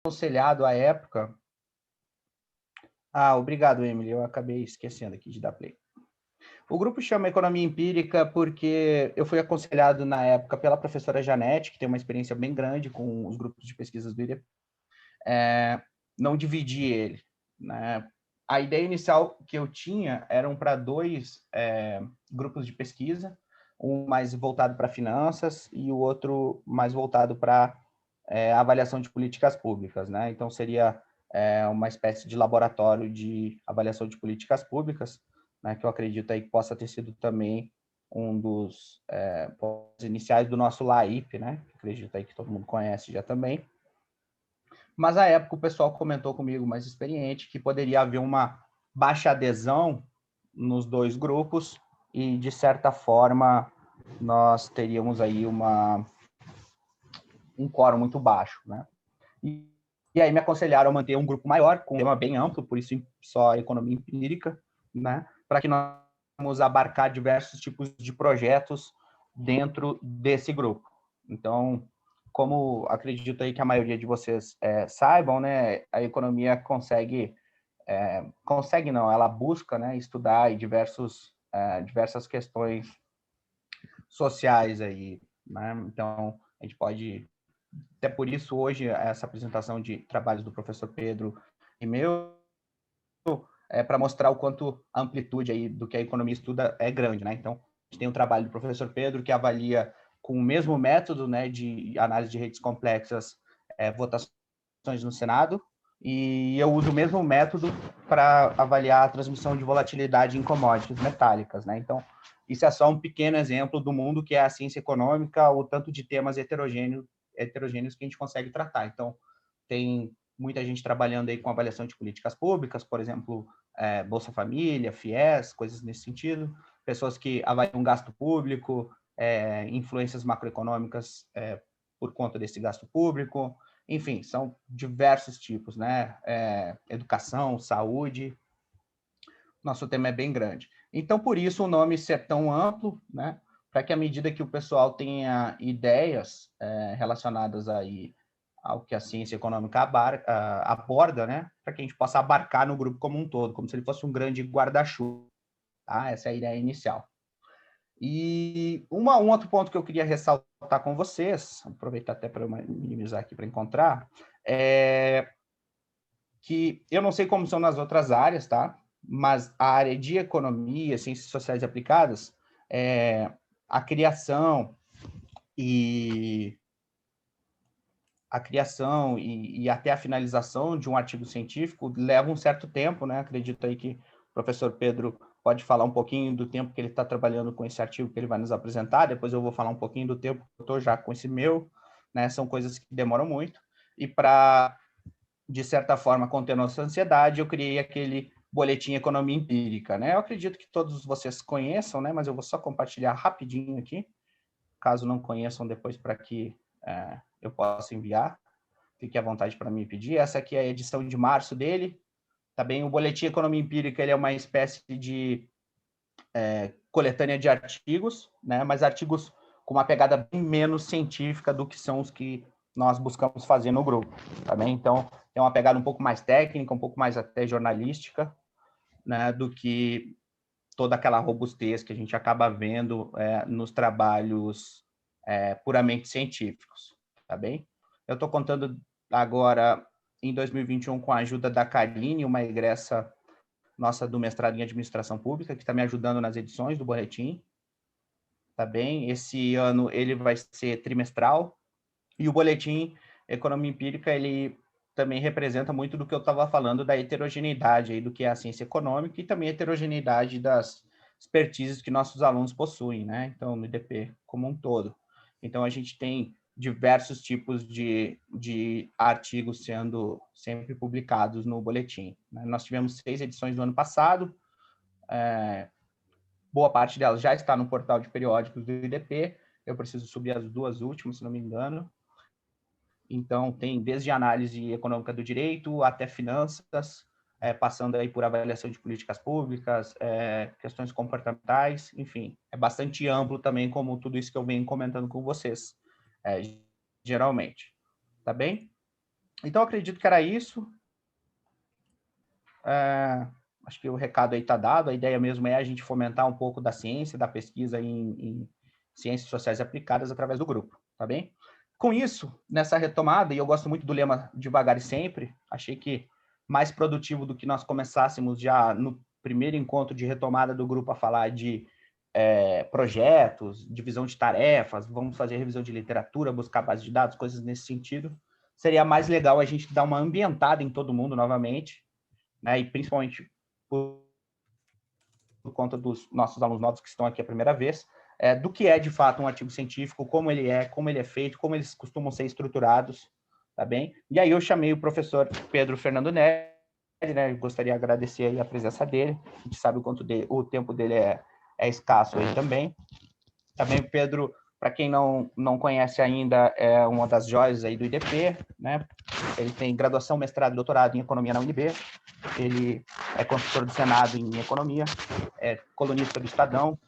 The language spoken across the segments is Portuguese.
aconselhado à época... obrigado, Emily, eu acabei esquecendo aqui de dar play. O grupo chama Economia Empírica porque eu fui aconselhado na época pela professora Janete, que tem uma experiência bem grande com os grupos de pesquisas do IDP, não dividir ele, né? A ideia inicial que eu tinha eram para dois grupos de pesquisa, um mais voltado para finanças e o outro mais voltado para avaliação de políticas públicas, né? Então, seria uma espécie de laboratório de avaliação de políticas públicas, né, que eu acredito aí que possa ter sido também um dos iniciais do nosso LAIP, né? Acredito aí que todo mundo conhece já também. Mas, à época, o pessoal comentou comigo, mais experiente, que poderia haver uma baixa adesão nos dois grupos e, de certa forma, nós teríamos aí um quórum muito baixo, né? E aí me aconselharam a manter um grupo maior, com um tema bem amplo, por isso só economia empírica, né? Para que nós possamos abarcar diversos tipos de projetos dentro desse grupo. Então, como acredito aí que a maioria de vocês saibam, né, a economia consegue não, ela busca, né, estudar diversas questões sociais aí, né? Então, a gente pode, até por isso hoje essa apresentação de trabalhos do professor Pedro e meu para mostrar o quanto a amplitude aí do que a economia estuda é grande, né? Então, a gente tem um trabalho do professor Pedro que avalia com o mesmo método, né, de análise de redes complexas, votações no Senado, e eu uso o mesmo método para avaliar a transmissão de volatilidade em commodities metálicas, né? Então, isso é só um pequeno exemplo do mundo que é a ciência econômica, o tanto de temas heterogêneos que a gente consegue tratar. Então, tem muita gente trabalhando aí com avaliação de políticas públicas, por exemplo, Bolsa Família, FIES, coisas nesse sentido, pessoas que avaliam gasto público, influências macroeconômicas por conta desse gasto público, enfim, são diversos tipos, né? Educação, saúde, nosso tema é bem grande. Então, por isso, o nome ser tão amplo, né? Para que, à medida que o pessoal tenha ideias relacionadas aí ao que a ciência econômica aborda, né? Para que a gente possa abarcar no grupo como um todo, como se ele fosse um grande guarda-chuva. Tá? Essa é a ideia inicial. E um outro ponto que eu queria ressaltar com vocês, aproveitar até para minimizar aqui para encontrar, que eu não sei como são nas outras áreas, tá? Mas a área de economia, ciências sociais aplicadas, a criação e até a finalização de um artigo científico leva um certo tempo, né? Acredito aí que o professor Pedro pode falar um pouquinho do tempo que ele está trabalhando com esse artigo que ele vai nos apresentar, depois eu vou falar um pouquinho do tempo que eu estou já com esse meu, né? São coisas que demoram muito, e para, de certa forma, conter nossa ansiedade, eu criei aquele boletim Economia Empírica, né? Eu acredito que todos vocês conheçam, né? Mas eu vou só compartilhar rapidinho aqui, caso não conheçam, depois para que eu possa enviar. Fique à vontade para me pedir. Essa aqui é a edição de março dele. Tá bem? O Boletim Economia Empírica ele é uma espécie de coletânea de artigos, né? Mas artigos com uma pegada bem menos científica do que são os que nós buscamos fazer no grupo. Tá bem? Então, é uma pegada um pouco mais técnica, um pouco mais até jornalística, né? Do que toda aquela robustez que a gente acaba vendo nos trabalhos puramente científicos, tá bem? Eu estou contando agora, em 2021, com a ajuda da Karine, uma egressa nossa do mestrado em Administração Pública, que está me ajudando nas edições do boletim, tá bem? Esse ano ele vai ser trimestral, e o boletim Economia Empírica, ele também representa muito do que eu estava falando da heterogeneidade aí do que é a ciência econômica e também a heterogeneidade das expertises que nossos alunos possuem, né? Então, no IDP como um todo. Então, a gente tem diversos tipos de artigos sendo sempre publicados no boletim, né? Nós tivemos 6 edições no ano passado, boa parte delas já está no portal de periódicos do IDP, eu preciso subir as 2 últimas, se não me engano. Então, tem desde análise econômica do direito até finanças, passando aí por avaliação de políticas públicas, questões comportamentais, enfim, é bastante amplo também, como tudo isso que eu venho comentando com vocês, geralmente. Tá bem? Então, eu acredito que era isso. Acho que o recado aí está dado. A ideia mesmo é a gente fomentar um pouco da ciência, da pesquisa em ciências sociais aplicadas através do grupo, tá bem? Com isso, nessa retomada, e eu gosto muito do lema devagar e sempre, achei que mais produtivo do que nós começássemos já no primeiro encontro de retomada do grupo a falar de projetos, divisão de tarefas, vamos fazer revisão de literatura, buscar base de dados, coisas nesse sentido. Seria mais legal a gente dar uma ambientada em todo mundo novamente, né? E principalmente por conta dos nossos alunos novos que estão aqui a primeira vez, do que é de fato um artigo científico, como ele é feito, como eles costumam ser estruturados, tá bem? E aí eu chamei o professor Pedro Fernando Neri, né? Eu gostaria de agradecer aí a presença dele. A gente sabe o tempo dele é escasso aí também. Também o Pedro, para quem não conhece ainda, é uma das joias aí do IDP, né? Ele tem graduação, mestrado e doutorado em economia na UNB. Ele é consultor do Senado em economia, é colunista do Estadão.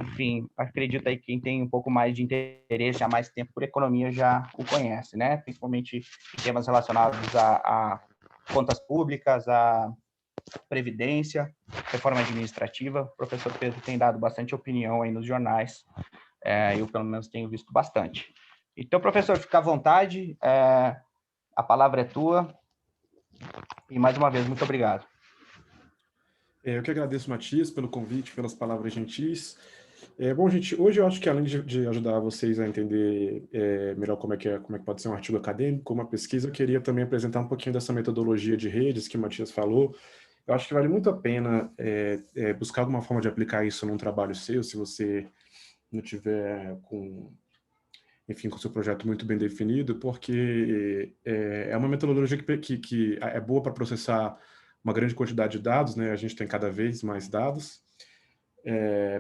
Enfim, acredito aí que quem tem um pouco mais de interesse, há mais tempo por economia, já o conhece, né? Principalmente em temas relacionados a contas públicas, a previdência, reforma administrativa. O professor Pedro tem dado bastante opinião aí nos jornais, eu pelo menos tenho visto bastante. Então, professor, fica à vontade, a palavra é tua, e mais uma vez, muito obrigado. Eu que agradeço, Matias, pelo convite, pelas palavras gentis. Bom, gente, hoje eu acho que além de ajudar vocês a entender melhor como é que pode ser um artigo acadêmico, uma pesquisa, eu queria também apresentar um pouquinho dessa metodologia de redes que o Matias falou. Eu acho que vale muito a pena buscar alguma forma de aplicar isso num trabalho seu, se você não tiver com o seu projeto muito bem definido, porque é uma metodologia que é boa para processar uma grande quantidade de dados, né? A gente tem cada vez mais dados.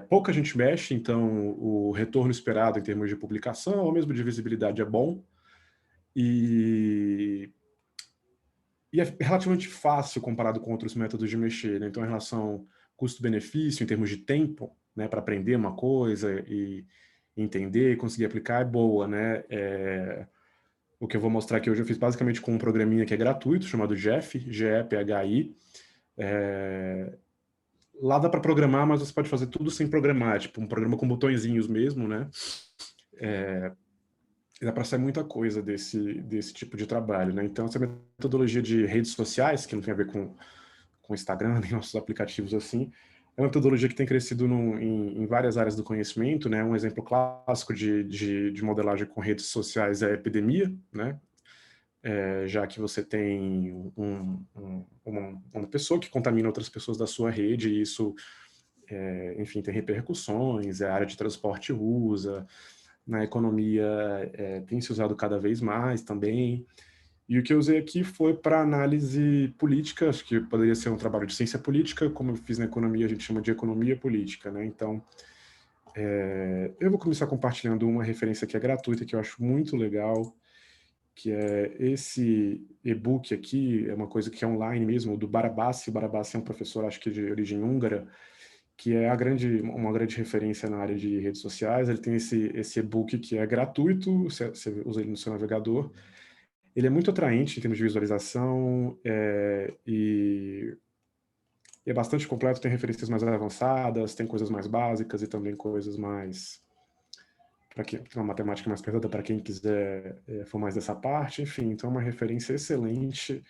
Pouca gente mexe, então o retorno esperado em termos de publicação ou mesmo de visibilidade é bom. E é relativamente fácil comparado com outros métodos de mexer, né? Então, em relação custo-benefício, em termos de tempo, né, para aprender uma coisa e entender e conseguir aplicar, é boa, né? O que eu vou mostrar aqui hoje eu fiz basicamente com um programinha que é gratuito, chamado Gephi, G-E-P-H-I. Lá dá para programar, mas você pode fazer tudo sem programar, tipo um programa com botõezinhos mesmo, né? Dá para sair muita coisa desse tipo de trabalho, né? Então, essa metodologia de redes sociais, que não tem a ver com Instagram, nem nossos aplicativos assim, é uma metodologia que tem crescido em várias áreas do conhecimento, né? Um exemplo clássico de modelagem com redes sociais é a epidemia, né? Já que você tem uma pessoa que contamina outras pessoas da sua rede, e isso, enfim, tem repercussões, a área de transporte usa, na economia tem se usado cada vez mais também. E o que eu usei aqui foi para análise política, acho que poderia ser um trabalho de ciência política, como eu fiz na economia, a gente chama de economia política, né? Então, eu vou começar compartilhando uma referência que é gratuita, que eu acho muito legal, que é esse e-book aqui, é uma coisa que é online mesmo, do Barabasi. O Barabasi é um professor, acho que de origem húngara, que é uma grande referência na área de redes sociais. Ele tem esse e-book que é gratuito, você usa ele no seu navegador. Ele é muito atraente em termos de visualização e é bastante completo, tem referências mais avançadas, tem coisas mais básicas e também coisas mais uma matemática mais pesada para quem quiser for mais dessa parte, enfim, então é uma referência excelente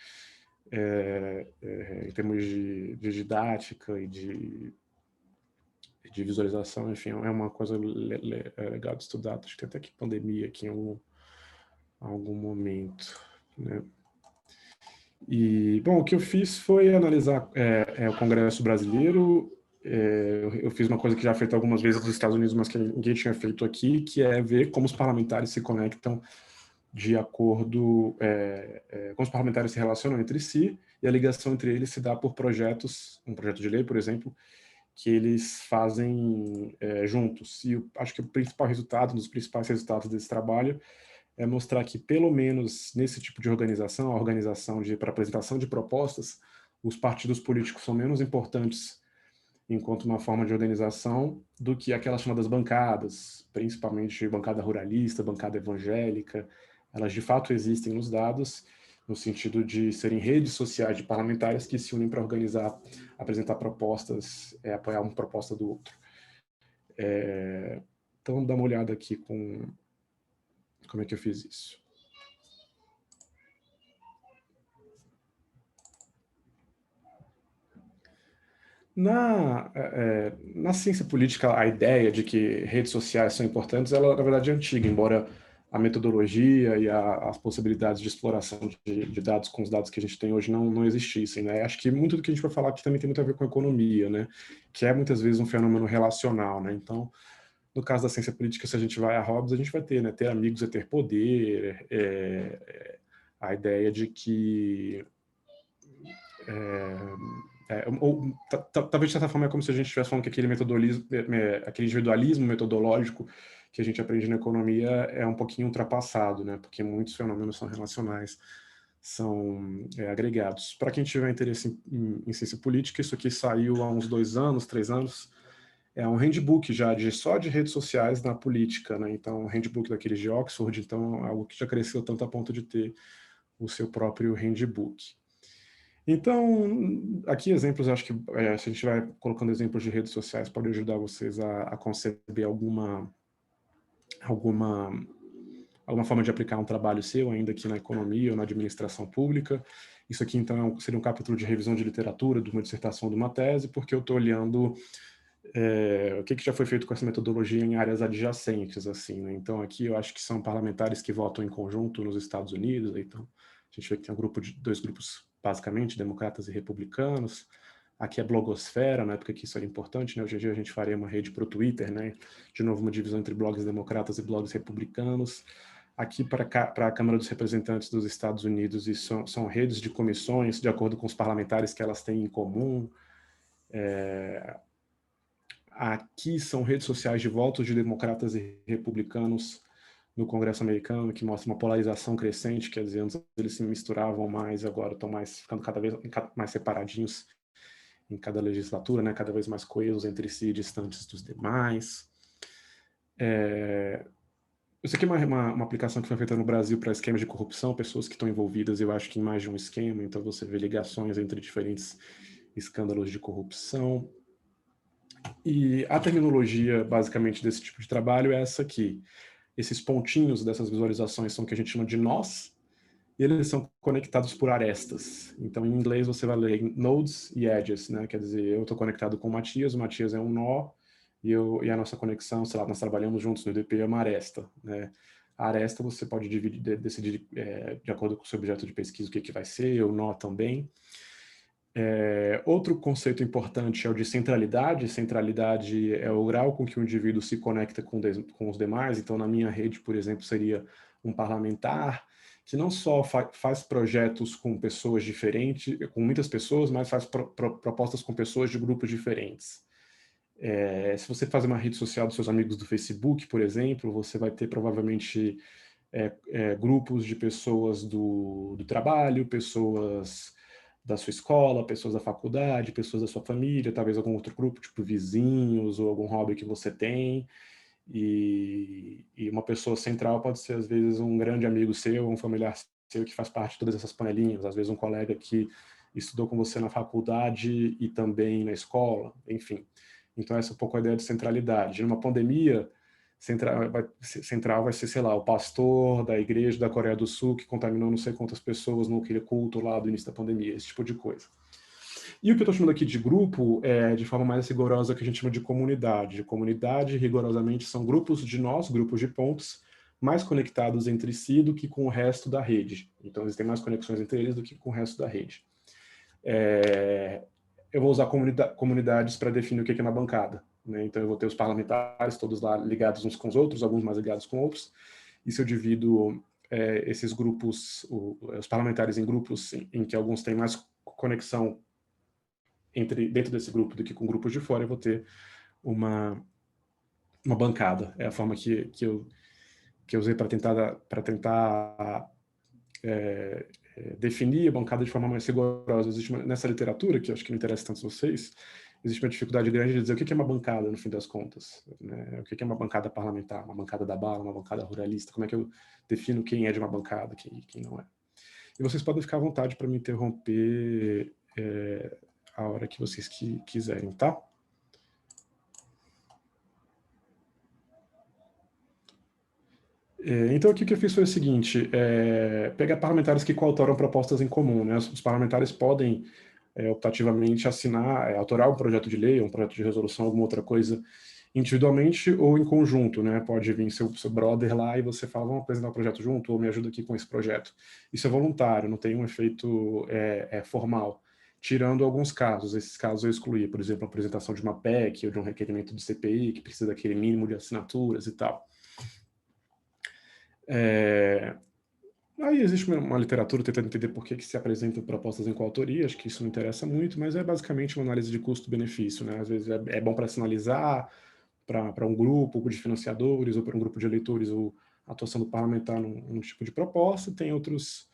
em termos de didática e de visualização, enfim, é uma coisa legal de estudar. Acho que tem até que pandemia aqui em algum momento, né? E, bom, o que eu fiz foi analisar o Congresso Brasileiro. Eu fiz uma coisa que já feita algumas vezes nos Estados Unidos, mas que ninguém tinha feito aqui, que é ver como os parlamentares se conectam de acordo como os parlamentares se relacionam entre si, e a ligação entre eles se dá por projetos, um projeto de lei, por exemplo, que eles fazem juntos. E eu acho que o principal resultado, um dos principais resultados desse trabalho é mostrar que, pelo menos nesse tipo de organização, a organização para apresentação de propostas, os partidos políticos são menos importantes enquanto uma forma de organização do que aquelas chamadas bancadas, principalmente bancada ruralista, bancada evangélica. Elas de fato existem nos dados, no sentido de serem redes sociais de parlamentares que se unem para organizar, apresentar propostas, apoiar uma proposta do outro. Então, vamos dar uma olhada aqui com como é que eu fiz isso. Na ciência política, a ideia de que redes sociais são importantes, ela, na verdade, é antiga, embora a metodologia e as possibilidades de exploração de dados com os dados que a gente tem hoje não existissem, né? Acho que muito do que a gente vai falar aqui também tem muito a ver com a economia, né? Que é, muitas vezes, um fenômeno relacional, né? Então, no caso da ciência política, se a gente vai a Hobbes, a gente vai ter, né? Ter amigos é ter poder, a ideia de que... talvez de certa forma é como se a gente estivesse falando que aquele individualismo metodológico que a gente aprende na economia é um pouquinho ultrapassado, né? Porque muitos fenômenos são relacionais, são agregados. Para quem tiver interesse em ciência política, isso aqui saiu há uns 2 anos, 3 anos. É um handbook já só de redes sociais na política, né? Então, um handbook daqueles de Oxford, então é algo que já cresceu tanto a ponto de ter o seu próprio handbook. Então, aqui exemplos, acho que se a gente vai colocando exemplos de redes sociais, pode ajudar vocês a conceber alguma forma de aplicar um trabalho seu, ainda aqui na economia ou na administração pública. Isso aqui, então, seria um capítulo de revisão de literatura, de uma dissertação, de uma tese, porque eu estou olhando o que já foi feito com essa metodologia em áreas adjacentes, assim, né? Então, aqui eu acho que são parlamentares que votam em conjunto nos Estados Unidos, então a gente vê que tem dois grupos, basicamente, democratas e republicanos. Aqui é blogosfera, na época que isso era importante, né? Hoje em dia a gente faria uma rede para o Twitter, né? De novo, uma divisão entre blogs democratas e blogs republicanos. Aqui para a Câmara dos Representantes dos Estados Unidos, e são redes de comissões, de acordo com os parlamentares que elas têm em comum. Aqui são redes sociais de votos de democratas e republicanos no Congresso americano, que mostra uma polarização crescente, quer dizer, antes eles se misturavam mais, agora estão ficando cada vez mais separadinhos em cada legislatura, né, cada vez mais coesos entre si, distantes dos demais. Isso aqui é uma aplicação que foi feita no Brasil para esquemas de corrupção, pessoas que estão envolvidas, eu acho que em mais de um esquema, então você vê ligações entre diferentes escândalos de corrupção. E a terminologia, basicamente, desse tipo de trabalho é essa aqui. Esses pontinhos dessas visualizações são o que a gente chama de nós, e eles são conectados por arestas. Então, em inglês, você vai ler nodes e edges, né? Quer dizer, eu estou conectado com o Matias é um nó, e a nossa conexão, sei lá, nós trabalhamos juntos no IDP, é uma aresta, né? A aresta você pode decidir de acordo com o seu objeto de pesquisa o que vai ser, o nó também. Outro conceito importante é o de centralidade. Centralidade é o grau com que o indivíduo se conecta com os demais. Então, na minha rede, por exemplo, seria um parlamentar que não só faz projetos com pessoas diferentes, com muitas pessoas, mas faz propostas com pessoas de grupos diferentes. Se você fazer uma rede social dos seus amigos do Facebook, por exemplo, você vai ter provavelmente grupos de pessoas do trabalho, pessoas da sua escola, pessoas da faculdade, pessoas da sua família, talvez algum outro grupo, tipo vizinhos ou algum hobby que você tem. E uma pessoa central pode ser, às vezes, um grande amigo seu, um familiar seu que faz parte de todas essas panelinhas, às vezes um colega que estudou com você na faculdade e também na escola, enfim. Então, essa é um pouco a ideia de centralidade. Numa pandemia, central vai ser, sei lá, o pastor da igreja da Coreia do Sul que contaminou não sei quantas pessoas no aquele culto lá do início da pandemia, esse tipo de coisa. E o que eu estou chamando aqui de grupo é, de forma mais rigorosa, que a gente chama de comunidade. Comunidade, rigorosamente, são grupos de nós, grupos de pontos, mais conectados entre si do que com o resto da rede. Então, existem mais conexões entre eles do que com o resto da rede. Eu vou usar comunidades para definir o que é uma bancada, né? Então, eu vou ter os parlamentares todos lá ligados uns com os outros, alguns mais ligados com outros. E se eu divido esses grupos, os parlamentares em grupos em que alguns têm mais conexão dentro desse grupo do que com grupos de fora, eu vou ter uma bancada. É a forma que eu usei para tentar definir a bancada de forma mais rigorosa. Existe nessa literatura, que eu acho que não interessa tanto a vocês, existe uma dificuldade grande de dizer o que é uma bancada, no fim das contas, né? O que é uma bancada parlamentar, uma bancada da bala, uma bancada ruralista, como é que eu defino quem é de uma bancada, quem não é. E vocês podem ficar à vontade para me interromper a hora que vocês quiserem, tá? Então, aqui o que eu fiz foi o seguinte, pegar parlamentares que coautoram propostas em comum, né? Os parlamentares podem optativamente assinar, autorar um projeto de lei, um projeto de resolução, alguma outra coisa, individualmente ou em conjunto, né? Pode vir seu brother lá e você fala, vamos apresentar um projeto junto, ou me ajuda aqui com esse projeto. Isso é voluntário, não tem um efeito formal. Tirando alguns casos, esses casos eu excluí, por exemplo, a apresentação de uma PEC ou de um requerimento de CPI, que precisa daquele mínimo de assinaturas e tal. Aí existe uma literatura tentando entender por que se apresentam propostas em coautoria, acho que isso não interessa muito, mas é basicamente uma análise de custo-benefício, né? Às vezes é bom para sinalizar para um grupo de financiadores ou para um grupo de eleitores a atuação do parlamentar num tipo de proposta, tem outros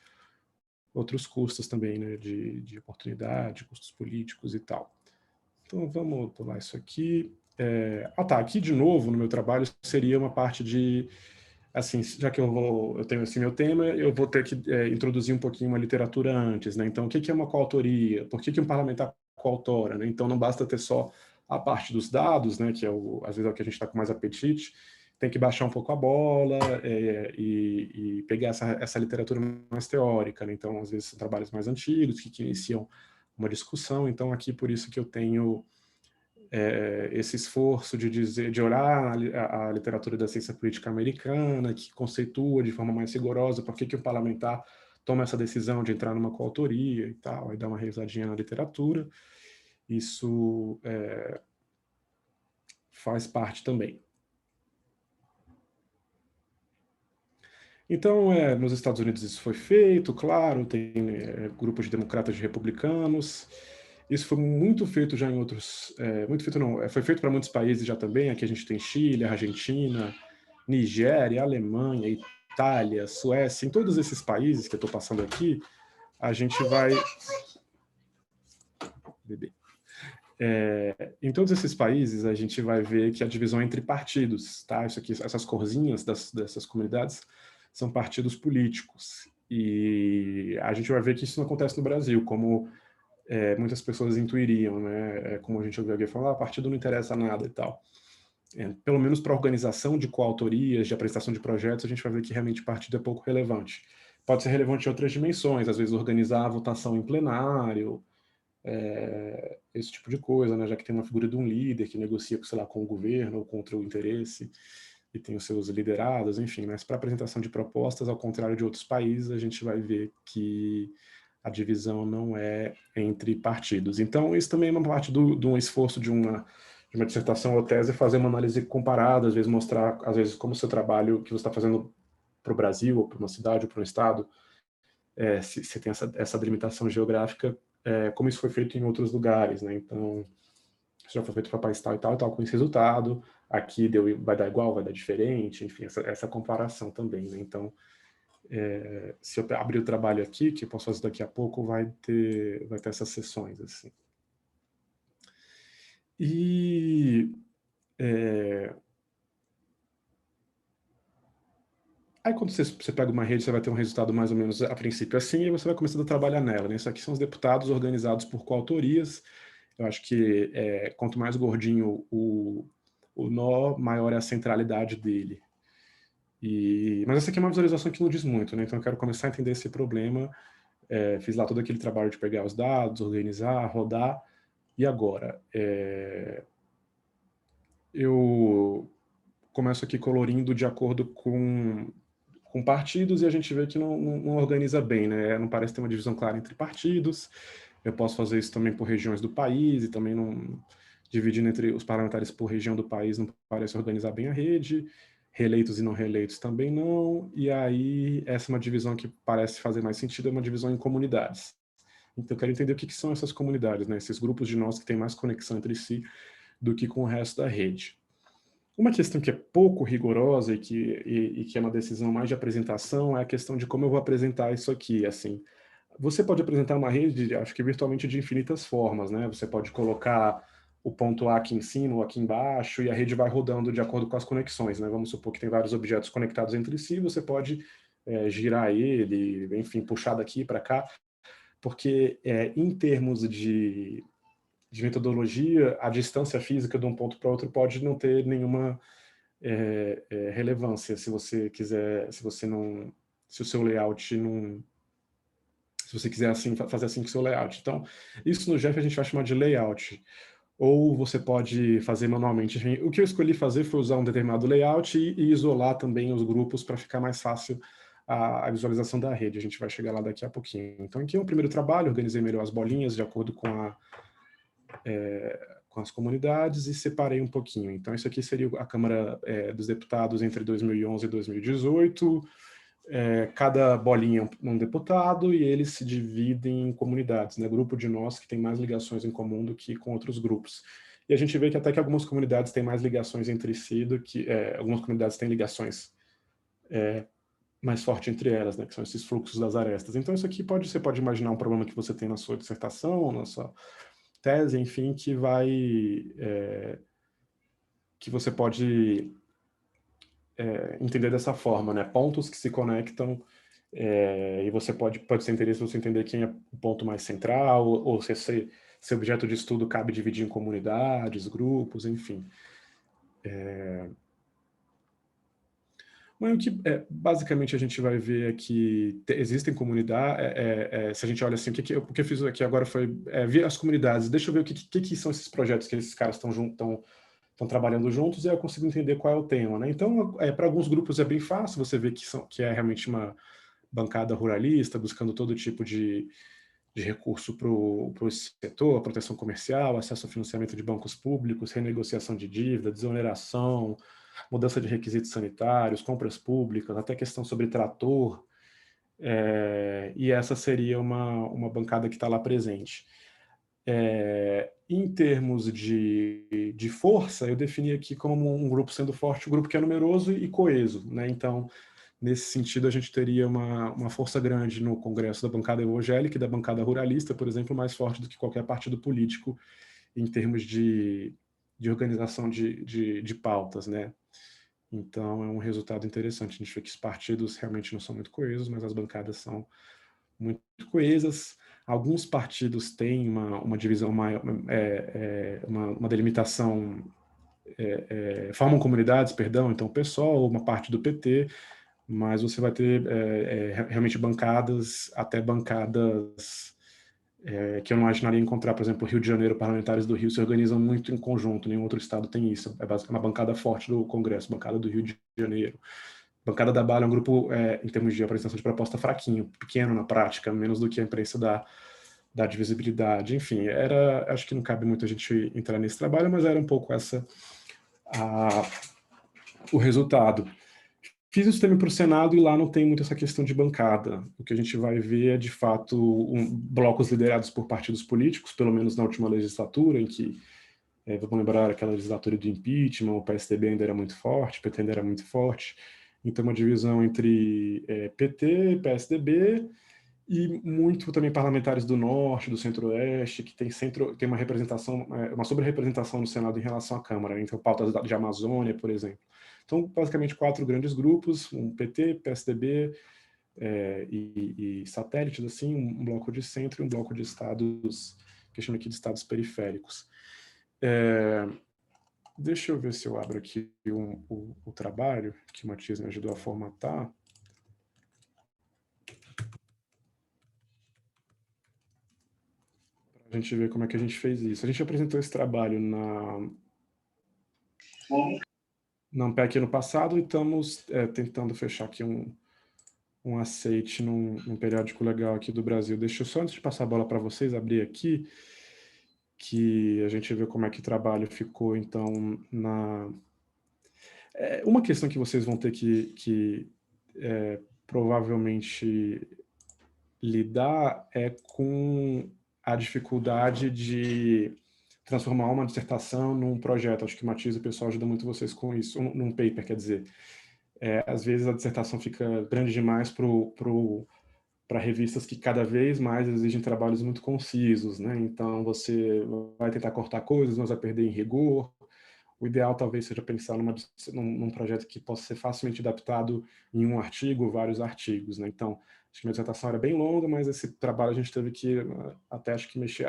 custos também, né? De oportunidade, custos políticos e tal. Então vamos pular isso aqui. Tá, aqui de novo no meu trabalho seria uma parte de... Assim, já que eu tenho esse meu tema, eu vou ter que introduzir um pouquinho uma literatura antes, né? Então, o que é uma coautoria? Por que um parlamentar coautora, né? Então, não basta ter só a parte dos dados, né? Que às vezes é o que a gente está com mais apetite. Tem que baixar um pouco a bola e pegar essa literatura mais teórica, né? Então, às vezes, são trabalhos mais antigos que iniciam uma discussão. Então, aqui, por isso que eu tenho esse esforço de olhar a literatura da ciência política americana, que conceitua de forma mais rigorosa por que um parlamentar toma essa decisão de entrar numa coautoria e tal, aí dá uma revisadinha na literatura. Isso faz parte também. Então, nos Estados Unidos isso foi feito, claro, tem grupos de democratas e de republicanos. Isso foi muito feito já em outros... muito feito não, foi feito para muitos países já também. Aqui a gente tem Chile, Argentina, Nigéria, Alemanha, Itália, Suécia. Em todos esses países que eu estou passando aqui, a gente vai... Bebê. Em todos esses países, a gente vai ver que a divisão é entre partidos, tá? Isso aqui, essas corzinhas dessas comunidades são partidos políticos. E a gente vai ver que isso não acontece no Brasil, como muitas pessoas intuiriam, né? Como a gente ouviu alguém falar, partido não interessa nada e tal. Pelo menos para a organização de coautorias, de apresentação de projetos, a gente vai ver que realmente partido é pouco relevante. Pode ser relevante em outras dimensões, às vezes organizar a votação em plenário, esse tipo de coisa, né? Já que tem uma figura de um líder que negocia, sei lá, com o governo ou contra o interesse e tem os seus liderados, enfim. Mas para apresentação de propostas, ao contrário de outros países, a gente vai ver que a divisão não é entre partidos. Então, isso também é uma parte de um esforço de uma dissertação ou tese, fazer uma análise comparada, às vezes mostrar, às vezes, como o seu trabalho que você está fazendo para o Brasil, ou para uma cidade, ou para um estado, se tem essa delimitação geográfica, como isso foi feito em outros lugares, né? Então, isso já foi feito para país tal e tal, com esse resultado, aqui vai dar igual, vai dar diferente, enfim, essa comparação também, né? Então, se eu abrir o trabalho aqui, que eu posso fazer daqui a pouco, vai ter essas sessões, assim. E... Aí quando você pega uma rede, você vai ter um resultado mais ou menos a princípio assim, e você vai começando a trabalhar nela, né? Isso aqui são os deputados organizados por coautorias. Eu acho que quanto mais gordinho o nó, maior é a centralidade dele. Mas essa aqui é uma visualização que não diz muito, né? Então eu quero começar a entender esse problema. Fiz lá todo aquele trabalho de pegar os dados, organizar, rodar. E agora? Eu começo aqui colorindo de acordo com partidos e a gente vê que não organiza bem, né? Não parece ter uma divisão clara entre partidos. Eu posso fazer isso também por regiões do país e também não dividindo entre os parlamentares por região do país não parece organizar bem a rede. Reeleitos e não reeleitos também não. E aí essa é uma divisão que parece fazer mais sentido, é uma divisão em comunidades. Então eu quero entender o que são essas comunidades, né? Esses grupos de nós que têm mais conexão entre si do que com o resto da rede. Uma questão que é pouco rigorosa e que é uma decisão mais de apresentação é a questão de como eu vou apresentar isso aqui. Assim, você pode apresentar uma rede, acho que virtualmente de infinitas formas, né? Você pode colocar o ponto A aqui em cima ou aqui embaixo e a rede vai rodando de acordo com as conexões, né? Vamos supor que tem vários objetos conectados entre si, você pode girar ele, enfim, puxar daqui para cá, porque em termos de metodologia, a distância física de um ponto para outro pode não ter nenhuma relevância se você quiser, se o seu layout não, se você quiser assim, fazer assim com o seu layout. Então, isso no Jeff a gente vai chamar de layout. Ou você pode fazer manualmente. Enfim, o que eu escolhi fazer foi usar um determinado layout e isolar também os grupos para ficar mais fácil a visualização da rede. A gente vai chegar lá daqui a pouquinho. Então, aqui é o primeiro trabalho, organizei melhor as bolinhas de acordo com as comunidades e separei um pouquinho. Então, isso aqui seria a Câmara dos Deputados entre 2011 e 2018. Cada bolinha é um deputado e eles se dividem em comunidades, né? Grupo de nós que tem mais ligações em comum do que com outros grupos. E a gente vê que até que algumas comunidades têm mais ligações entre si do que... algumas comunidades têm ligações mais fortes entre elas, né? Que são esses fluxos das arestas. Então isso aqui você pode imaginar um problema que você tem na sua dissertação, na sua tese, enfim, que você pode entender dessa forma, né? Pontos que se conectam e você pode ser interessante você entender quem é o ponto mais central, ou se esse objeto de estudo cabe dividir em comunidades, grupos, enfim. Mas o que basicamente a gente vai ver é que existem comunidades, se a gente olha assim, o que eu fiz aqui agora foi ver as comunidades, deixa eu ver o que são esses projetos que esses caras estão trabalhando juntos, e aí eu consigo entender qual é o tema, né? Então, para alguns grupos é bem fácil, você vê que é realmente uma bancada ruralista, buscando todo tipo de recurso para o setor, proteção comercial, acesso ao financiamento de bancos públicos, renegociação de dívida, desoneração, mudança de requisitos sanitários, compras públicas, até questão sobre trator, e essa seria uma bancada que está lá presente. Em termos de força, eu defini aqui como um grupo sendo forte, um grupo que é numeroso e coeso, né? Então, nesse sentido, a gente teria uma força grande no Congresso da bancada evangélica e da bancada ruralista, por exemplo, mais forte do que qualquer partido político em termos de organização de pautas, né? Então, é um resultado interessante. A gente vê que os partidos realmente não são muito coesos, mas as bancadas são muito coesas. Alguns partidos têm uma divisão maior, uma delimitação, formam comunidades, perdão, então o PSOL, uma parte do PT, mas você vai ter realmente bancadas, até bancadas que eu não imaginaria encontrar. Por exemplo, Rio de Janeiro, parlamentares do Rio se organizam muito em conjunto, nenhum outro estado tem isso. É basicamente uma bancada forte do Congresso, bancada do Rio de Janeiro. Bancada da Bala é um grupo, em termos de apresentação de proposta, fraquinho, pequeno na prática, menos do que a imprensa da divisibilidade. Enfim, acho que não cabe muito a gente entrar nesse trabalho, mas era um pouco o resultado. Fiz isso também para o Senado e lá não tem muito essa questão de bancada. O que a gente vai ver é, de fato, blocos liderados por partidos políticos, pelo menos na última legislatura, em que, vamos lembrar aquela legislatura do impeachment, o PSDB ainda era muito forte, o PT ainda era muito forte. Então, uma divisão entre PT, PSDB e muito também parlamentares do Norte, do Centro-Oeste, que tem uma representação, uma sobre-representação no Senado em relação à Câmara, então pautas de Amazônia, por exemplo. Então, basicamente, 4 grandes grupos, um PT, PSDB e satélites, assim, um bloco de centro e um bloco de estados, que eu chamo aqui de estados periféricos. Deixa eu ver se eu abro aqui o trabalho que o Matias me ajudou a formatar. Para a gente ver como é que a gente fez isso. A gente apresentou esse trabalho na Ampec no passado e estamos tentando fechar aqui um aceite num periódico legal aqui do Brasil. Deixa eu só, antes de passar a bola para vocês, abrir aqui, que a gente vê como é que o trabalho ficou, então, uma questão que vocês vão ter que provavelmente lidar é com a dificuldade de transformar uma dissertação num projeto. Acho que o Matias e o pessoal ajuda muito vocês com isso, num paper, quer dizer. Às vezes a dissertação fica grande demais para revistas que cada vez mais exigem trabalhos muito concisos, né? Então você vai tentar cortar coisas, mas vai perder em rigor, o ideal talvez seja pensar num projeto que possa ser facilmente adaptado em um artigo ou vários artigos, né? Então, acho que minha dissertação era bem longa, mas esse trabalho a gente teve que até acho que mexer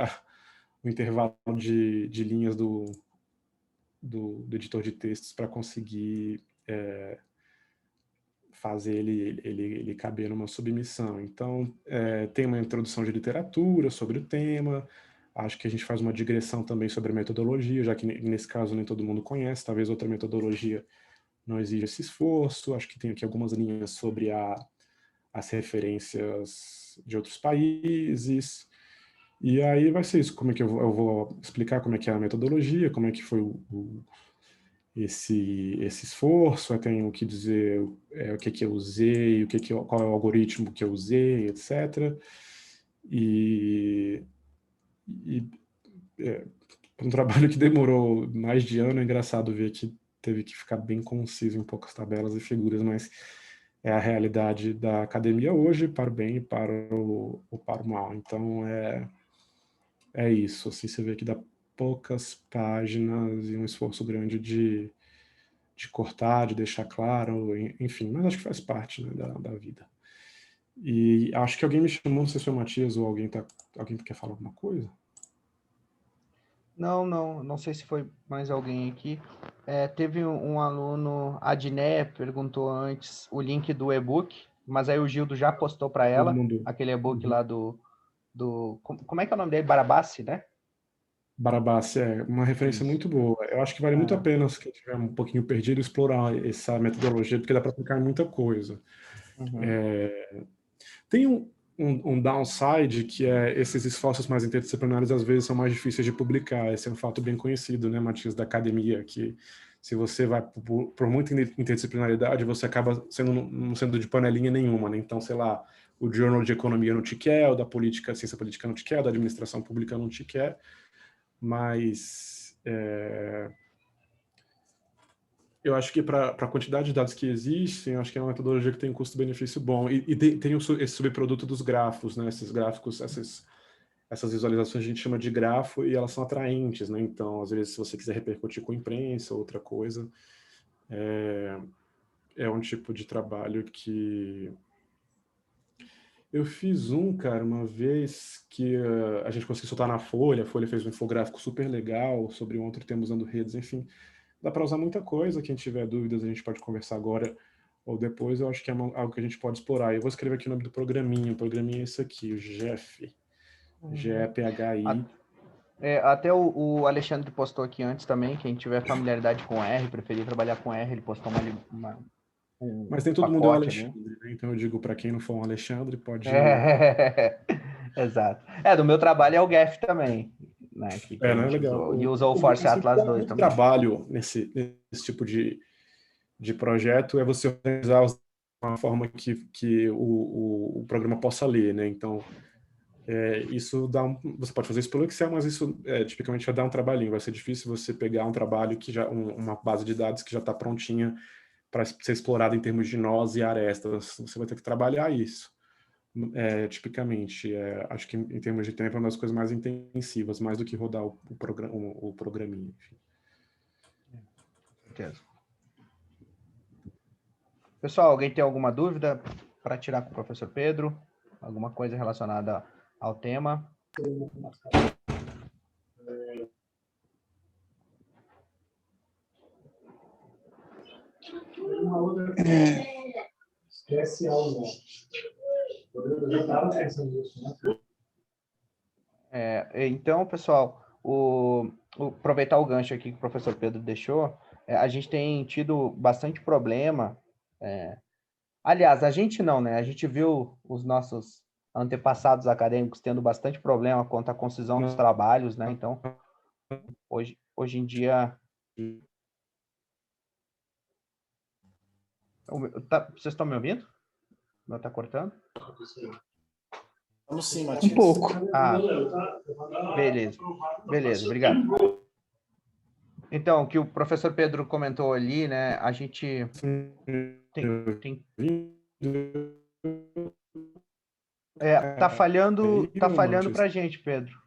o intervalo de linhas do editor de textos para conseguir fazer ele caber numa submissão. Então, tem uma introdução de literatura sobre o tema, acho que a gente faz uma digressão também sobre a metodologia, já que nesse caso nem todo mundo conhece, talvez outra metodologia não exija esse esforço. Acho que tem aqui algumas linhas sobre as referências de outros países. E aí vai ser isso, como é que eu vou explicar como é que é a metodologia, como é que foi esse esforço, eu tenho que dizer o que eu usei, qual é o algoritmo que eu usei, etc. E um trabalho que demorou mais de ano, é engraçado ver que teve que ficar bem conciso em poucas tabelas e figuras, mas é a realidade da academia hoje, para o bem e para o mal. Então, é isso. Assim, você vê que dá poucas páginas e um esforço grande de cortar, de deixar claro, enfim, mas acho que faz parte, né, da vida. E acho que alguém me chamou, não sei se foi o Matias ou alguém quer falar alguma coisa? Não sei se foi mais alguém aqui. Teve um aluno, a Diné perguntou antes o link do e-book, mas aí o Gildo já postou para Todo ela, mundo. aquele e-book lá do... Como é que é o nome dele? Barabassi, né? Barabassi é uma referência Isso. muito boa. Eu acho que vale muito a pena, se quem estiver um pouquinho perdido, explorar essa metodologia, porque dá para aplicar em muita coisa. Uhum. Tem um downside, que é esses esforços mais interdisciplinares às vezes são mais difíceis de publicar. Esse é um fato bem conhecido, né, Matias, da academia, que se você vai por muita interdisciplinaridade, você acaba não sendo de panelinha nenhuma, né? Então, sei lá, o Journal de Economia não te quer, o da ciência política não te quer, o da administração pública não te quer, mas eu acho que para a quantidade de dados que existem, eu acho que é uma metodologia que tem um custo-benefício bom. E tem esse subproduto dos grafos, né? Esses gráficos, essas visualizações a gente chama de grafo e elas são atraentes, né? Então, às vezes, se você quiser repercutir com a imprensa ou outra coisa, é um tipo de trabalho que... Eu fiz cara, uma vez que a gente conseguiu soltar na Folha, a Folha fez um infográfico super legal sobre um outro tema usando redes, enfim. Dá para usar muita coisa, quem tiver dúvidas a gente pode conversar agora ou depois, eu acho que é algo que a gente pode explorar. Eu vou escrever aqui o nome do programinha, o programinha é esse aqui, o GEPHI, G-E-P-H-I. Até o Alexandre postou aqui antes também, quem tiver familiaridade com R, preferir trabalhar com R, ele postou um Mas nem todo mundo é um pacote ali. Alexandre, né? Então eu digo, para quem não for um Alexandre, pode... Exato. Do meu trabalho é o GEF também, né? Que a Não é gente legal. usou. E usou o Force Atlas 2 O também. trabalho nesse tipo de projeto é você organizar de uma forma que o programa possa ler, né? Então, isso você pode fazer isso pelo Excel, mas isso tipicamente vai dar um trabalhinho. Vai ser difícil você pegar um trabalho uma base de dados que já está prontinha para ser explorada em termos de nós e arestas. Você vai ter que trabalhar isso. Tipicamente, acho que em termos de tempo é uma das coisas mais intensivas, mais do que rodar o programinha. Enfim. Certeza. Pessoal, alguém tem alguma dúvida para tirar com o professor Pedro? Alguma coisa relacionada ao tema? Esquece algo. Eu já estava pensando nisso, né? Então, pessoal, aproveitar o gancho aqui que o professor Pedro deixou, a gente tem tido bastante problema. Aliás, a gente não, né? A gente viu os nossos antepassados acadêmicos tendo bastante problema quanto à concisão dos trabalhos, né? Então, hoje em dia... Vocês estão me ouvindo? Não está cortando? Vamos sim, Matias. Um pouco. Beleza, obrigado. Então, o que o professor Pedro comentou ali, né? A gente tá falhando pra gente, Pedro.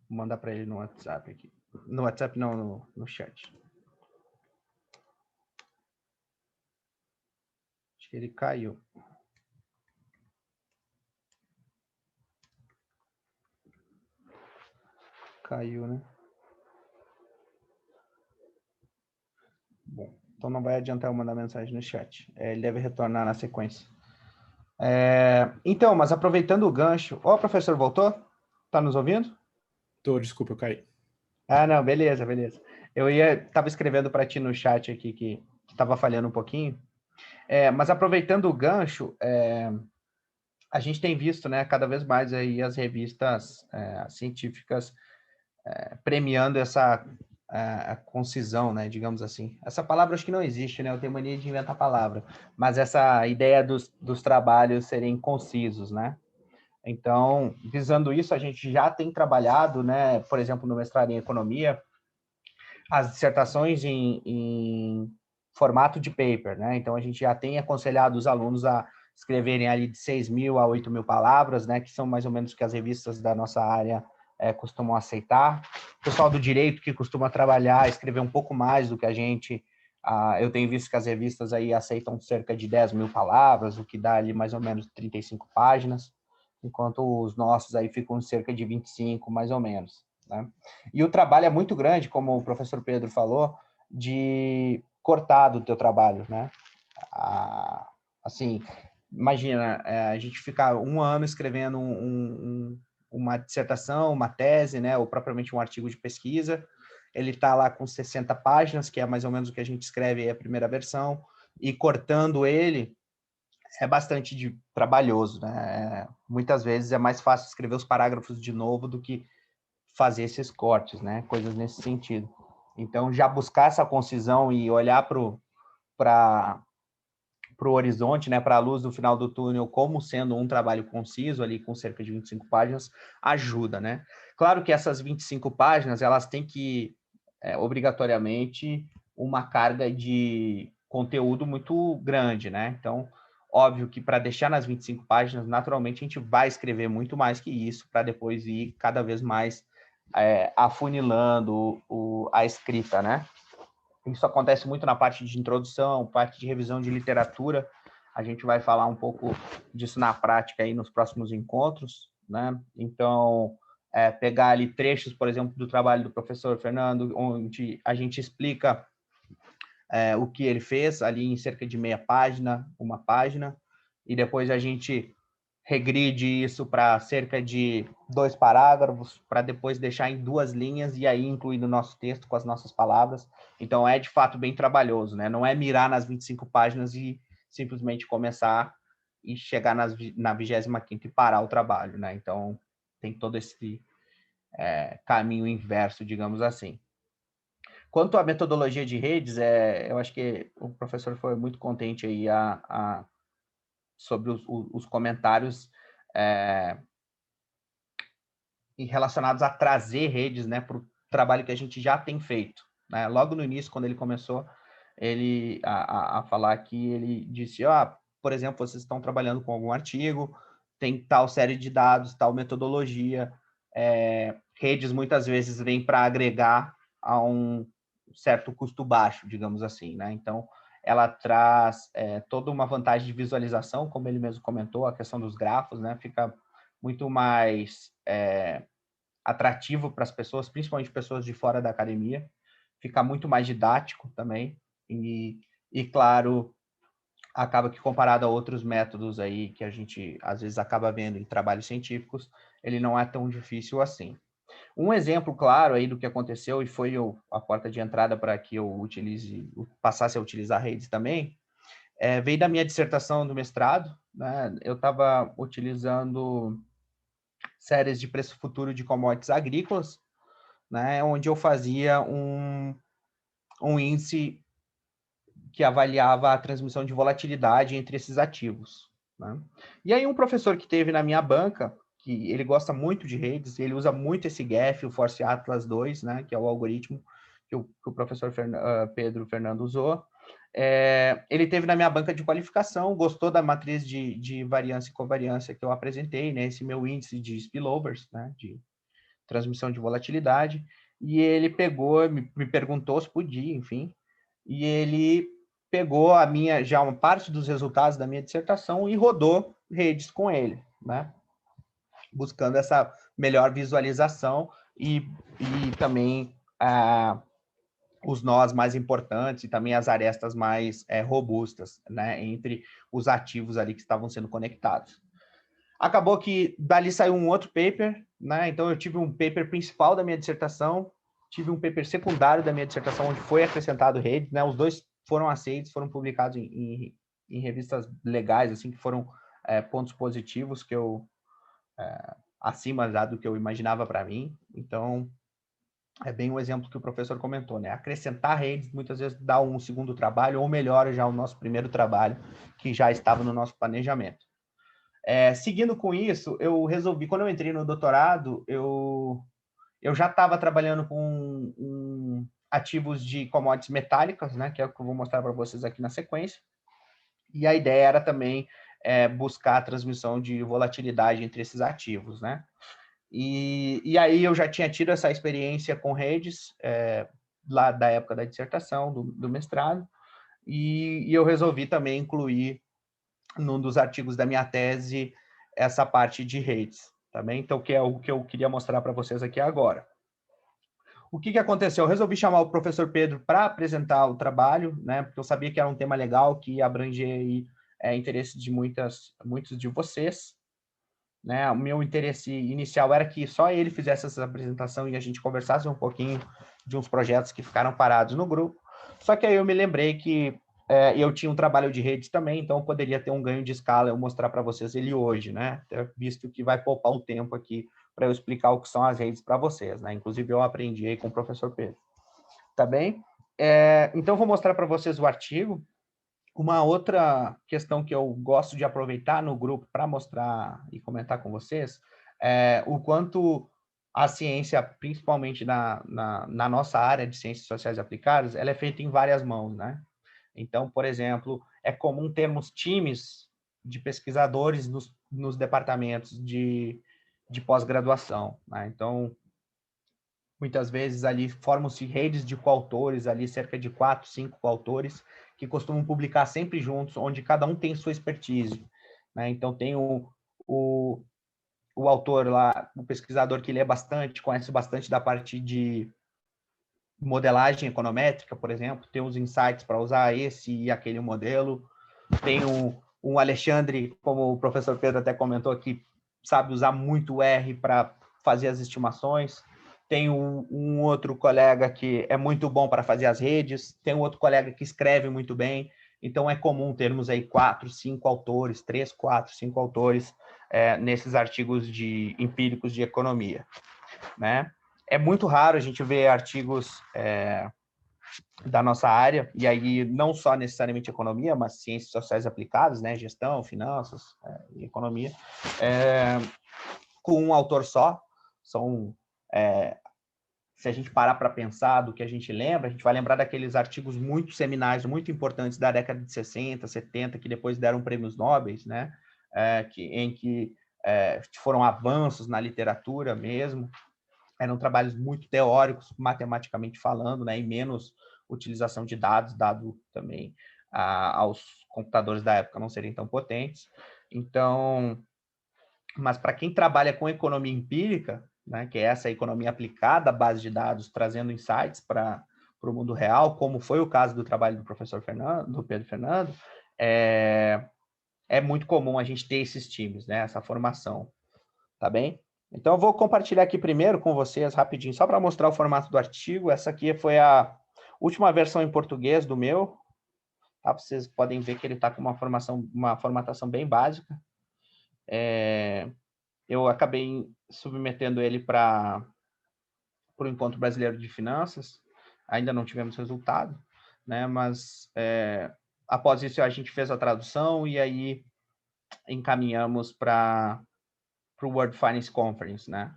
Vou mandar para ele no WhatsApp aqui. No WhatsApp, não, no chat. Acho que ele caiu. Caiu, né? Bom, então não vai adiantar eu mandar mensagem no chat. Ele deve retornar na sequência. Então, mas aproveitando o gancho... Ó, o professor voltou? Tá nos ouvindo? Desculpa, eu caí. Ah, não, beleza, beleza. Tava escrevendo para ti no chat aqui que estava falhando um pouquinho. Mas aproveitando o gancho, a gente tem visto, né, cada vez mais aí as revistas científicas premiando essa a concisão, né, digamos assim. Essa palavra acho que não existe, né? Eu tenho mania de inventar palavra, mas essa ideia dos trabalhos serem concisos, né? Então, visando isso, a gente já tem trabalhado, né, por exemplo, no mestrado em economia, as dissertações em formato de paper, né? Então, a gente já tem aconselhado os alunos a escreverem ali de 6.000 a 8.000 palavras, né? Que são mais ou menos o que as revistas da nossa área costumam aceitar. O pessoal do direito que costuma trabalhar, escrever um pouco mais do que a gente, eu tenho visto que as revistas aí aceitam cerca de 10.000 palavras, o que dá ali mais ou menos 35 páginas, enquanto os nossos aí ficam cerca de 25, mais ou menos, né? E o trabalho é muito grande, como o professor Pedro falou, de cortar do teu trabalho, né? Assim, imagina, a gente ficar um ano escrevendo uma dissertação, uma tese, né? Ou propriamente um artigo de pesquisa. Ele está lá com 60 páginas, que é mais ou menos o que a gente escreve aí a primeira versão, e cortando ele é bastante trabalhoso, né? Muitas vezes é mais fácil escrever os parágrafos de novo do que fazer esses cortes, né? Coisas nesse sentido. Então, já buscar essa concisão e olhar para o horizonte, né, para a luz do final do túnel, como sendo um trabalho conciso, ali com cerca de 25 páginas, ajuda, né? Claro que essas 25 páginas, elas têm que, obrigatoriamente, uma carga de conteúdo muito grande, né? Então, óbvio que para deixar nas 25 páginas, naturalmente, a gente vai escrever muito mais que isso, para depois ir cada vez mais afunilando a escrita, né? Isso acontece muito na parte de introdução, parte de revisão de literatura. A gente vai falar um pouco disso na prática aí nos próximos encontros, né? Então, pegar ali trechos, por exemplo, do trabalho do professor Fernando, onde a gente explica o que ele fez ali em cerca de meia página, uma página, e depois a gente regride isso para cerca de 2 parágrafos, para depois deixar em 2 linhas e aí incluir no nosso texto com as nossas palavras. Então, é de fato bem trabalhoso, né? Não é mirar nas 25 páginas e simplesmente começar e chegar na 25ª e parar o trabalho, né? Então, tem todo esse caminho inverso, digamos assim. Quanto à metodologia de redes, eu acho que o professor foi muito contente aí sobre os comentários relacionados a trazer redes, né, para o trabalho que a gente já tem feito, né? Logo no início, quando ele começou a falar aqui, ele disse, por exemplo, vocês estão trabalhando com algum artigo, tem tal série de dados, tal metodologia, redes muitas vezes vêm para agregar a um certo custo baixo, digamos assim, né? Então, ela traz toda uma vantagem de visualização, como ele mesmo comentou, a questão dos grafos, né? Fica muito mais atrativo para as pessoas, principalmente pessoas de fora da academia, fica muito mais didático também, e claro, acaba que comparado a outros métodos aí que a gente às vezes acaba vendo em trabalhos científicos, ele não é tão difícil assim. Um exemplo claro aí do que aconteceu, e foi a porta de entrada para que eu passasse a utilizar redes também, veio da minha dissertação do mestrado, né? Eu estava utilizando séries de preço futuro de commodities agrícolas, né? Onde eu fazia um índice que avaliava a transmissão de volatilidade entre esses ativos, né? E aí um professor que teve na minha banca, que ele gosta muito de redes, ele usa muito esse GEF, o Force Atlas 2, né, que é o algoritmo que o professor Pedro Fernando usou. Ele teve na minha banca de qualificação, gostou da matriz de variância e covariância que eu apresentei, né, esse meu índice de spillovers, né, de transmissão de volatilidade, e ele pegou, me perguntou se podia, enfim, e ele pegou já uma parte dos resultados da minha dissertação e rodou redes com ele, né? Buscando essa melhor visualização e também os nós mais importantes e também as arestas mais robustas, né, entre os ativos ali que estavam sendo conectados. Acabou que dali saiu um outro paper, né? Então eu tive um paper principal da minha dissertação, tive um paper secundário da minha dissertação onde foi acrescentado rede, né? Os dois foram aceitos, foram publicados em revistas legais, assim, que foram pontos positivos que eu acima já do que eu imaginava para mim. Então é bem um exemplo que o professor comentou, né? Acrescentar redes muitas vezes dá um segundo trabalho ou melhora já o nosso primeiro trabalho que já estava no nosso planejamento. Seguindo com isso, eu resolvi, quando eu entrei no doutorado, eu já estava trabalhando com ativos de commodities metálicas, né, que é o que eu vou mostrar para vocês aqui na sequência, e a ideia era também buscar a transmissão de volatilidade entre esses ativos, né, e aí eu já tinha tido essa experiência com redes, lá da época da dissertação, do mestrado, e eu resolvi também incluir num dos artigos da minha tese essa parte de redes, tá bem? Então, que é o que eu queria mostrar para vocês aqui agora. O que aconteceu? Eu resolvi chamar o professor Pedro para apresentar o trabalho, né? Porque eu sabia que era um tema legal, que ia abranger aí, interesse de muitos de vocês, né? O meu interesse inicial era que só ele fizesse essa apresentação e a gente conversasse um pouquinho de uns projetos que ficaram parados no grupo. Só que aí eu me lembrei que eu tinha um trabalho de redes também, então eu poderia ter um ganho de escala, eu mostrar para vocês ele hoje, né? Visto que vai poupar um tempo aqui para eu explicar o que são as redes para vocês, né? Inclusive eu aprendi aí com o professor Pedro. Tá bem? Então eu vou mostrar para vocês o artigo. Uma outra questão que eu gosto de aproveitar no grupo para mostrar e comentar com vocês é o quanto a ciência, principalmente na nossa área de ciências sociais aplicadas, ela é feita em várias mãos, né? Então, por exemplo, é comum termos times de pesquisadores nos departamentos de pós-graduação, né? Então, muitas vezes ali formam-se redes de coautores, ali cerca de 4, 5 coautores, que costumam publicar sempre juntos, onde cada um tem sua expertise, né? Então tem o autor lá, o pesquisador que lê bastante, conhece bastante da parte de modelagem econométrica, por exemplo, tem os insights para usar esse e aquele modelo, tem um Alexandre, como o professor Pedro até comentou aqui, sabe usar muito o R para fazer as estimações, tem um outro colega que é muito bom para fazer as redes, tem um outro colega que escreve muito bem, então é comum termos aí 4, 5 autores, 3, 4, 5 autores nesses artigos empíricos de economia, né? É muito raro a gente ver artigos da nossa área, e aí não só necessariamente economia, mas ciências sociais aplicadas, né, gestão, finanças e economia, com um autor só. São, se a gente parar para pensar do que a gente lembra, a gente vai lembrar daqueles artigos muito seminais, muito importantes da década de 60, 70, que depois deram prêmios Nobel, né, em que foram avanços na literatura mesmo, eram trabalhos muito teóricos, matematicamente falando, né, e menos utilização de dados, dado também aos computadores da época não serem tão potentes. Então, mas para quem trabalha com economia empírica, né, que é essa economia aplicada à base de dados, trazendo insights para o mundo real, como foi o caso do trabalho do professor do Pedro Fernando, é muito comum a gente ter esses times, né, essa formação, tá bem? Então, eu vou compartilhar aqui primeiro com vocês, rapidinho, só para mostrar o formato do artigo. Essa aqui foi a última versão em português do meu. Tá? Vocês podem ver que ele está com uma formatação bem básica. Eu acabei submetendo ele para o Encontro Brasileiro de Finanças. Ainda não tivemos resultado, né? Mas após isso a gente fez a tradução e aí encaminhamos para o World Finance Conference, né?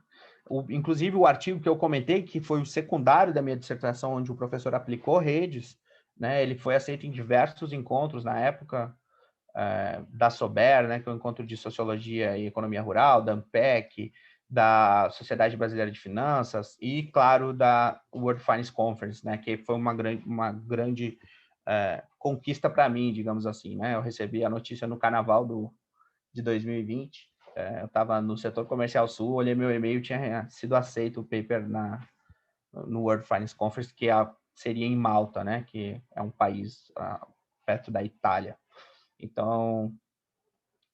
Inclusive, o artigo que eu comentei, que foi o secundário da minha dissertação, onde o professor aplicou redes, né? Ele foi aceito em diversos encontros na época, da SOBER, né? Que é o Encontro de Sociologia e Economia Rural, da ANPEC, da Sociedade Brasileira de Finanças e, claro, da World Finance Conference, né, que foi uma grande conquista para mim, digamos assim, né? Eu recebi a notícia no Carnaval de 2020, eu estava no setor comercial sul, olhei meu e-mail, tinha sido aceito o paper no World Finance Conference, que seria em Malta, né, que é um país perto da Itália. Então,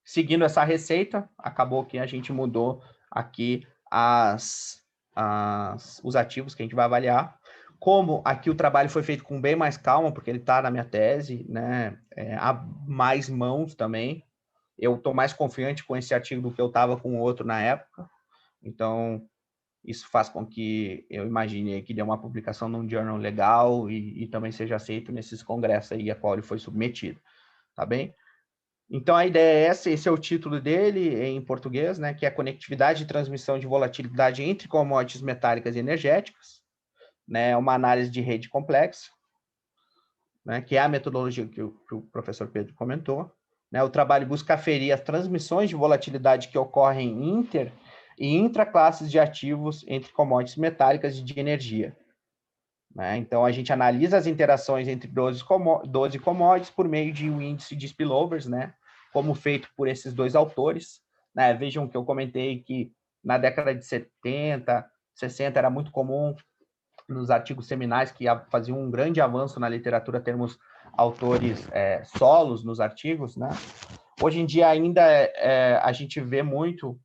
seguindo essa receita, acabou que a gente mudou aqui os ativos que a gente vai avaliar. Como aqui o trabalho foi feito com bem mais calma, porque ele está na minha tese, né? Há mais mãos também. Eu estou mais confiante com esse artigo do que eu estava com o outro na época. Então, isso faz com que eu imagine que dê uma publicação num journal legal e também seja aceito nesses congressos aí a qual ele foi submetido. Tá bem? Então, a ideia é essa, esse é o título dele em português, né, que é Conectividade e Transmissão de Volatilidade entre Commodities Metálicas e Energéticas, né, uma análise de rede complexa, né, que é a metodologia que o professor Pedro comentou. Né, o trabalho busca aferir as transmissões de volatilidade que ocorrem inter e intraclasses de ativos entre commodities metálicas e de energia. Né? Então, a gente analisa as interações entre 12 commodities por meio de um índice de spillovers, né? Como feito por esses dois autores. Né? Vejam que eu comentei que na década de 70, 60 era muito comum nos artigos seminais que faziam um grande avanço na literatura termos autores solos nos artigos. Né? Hoje em dia ainda a gente vê muito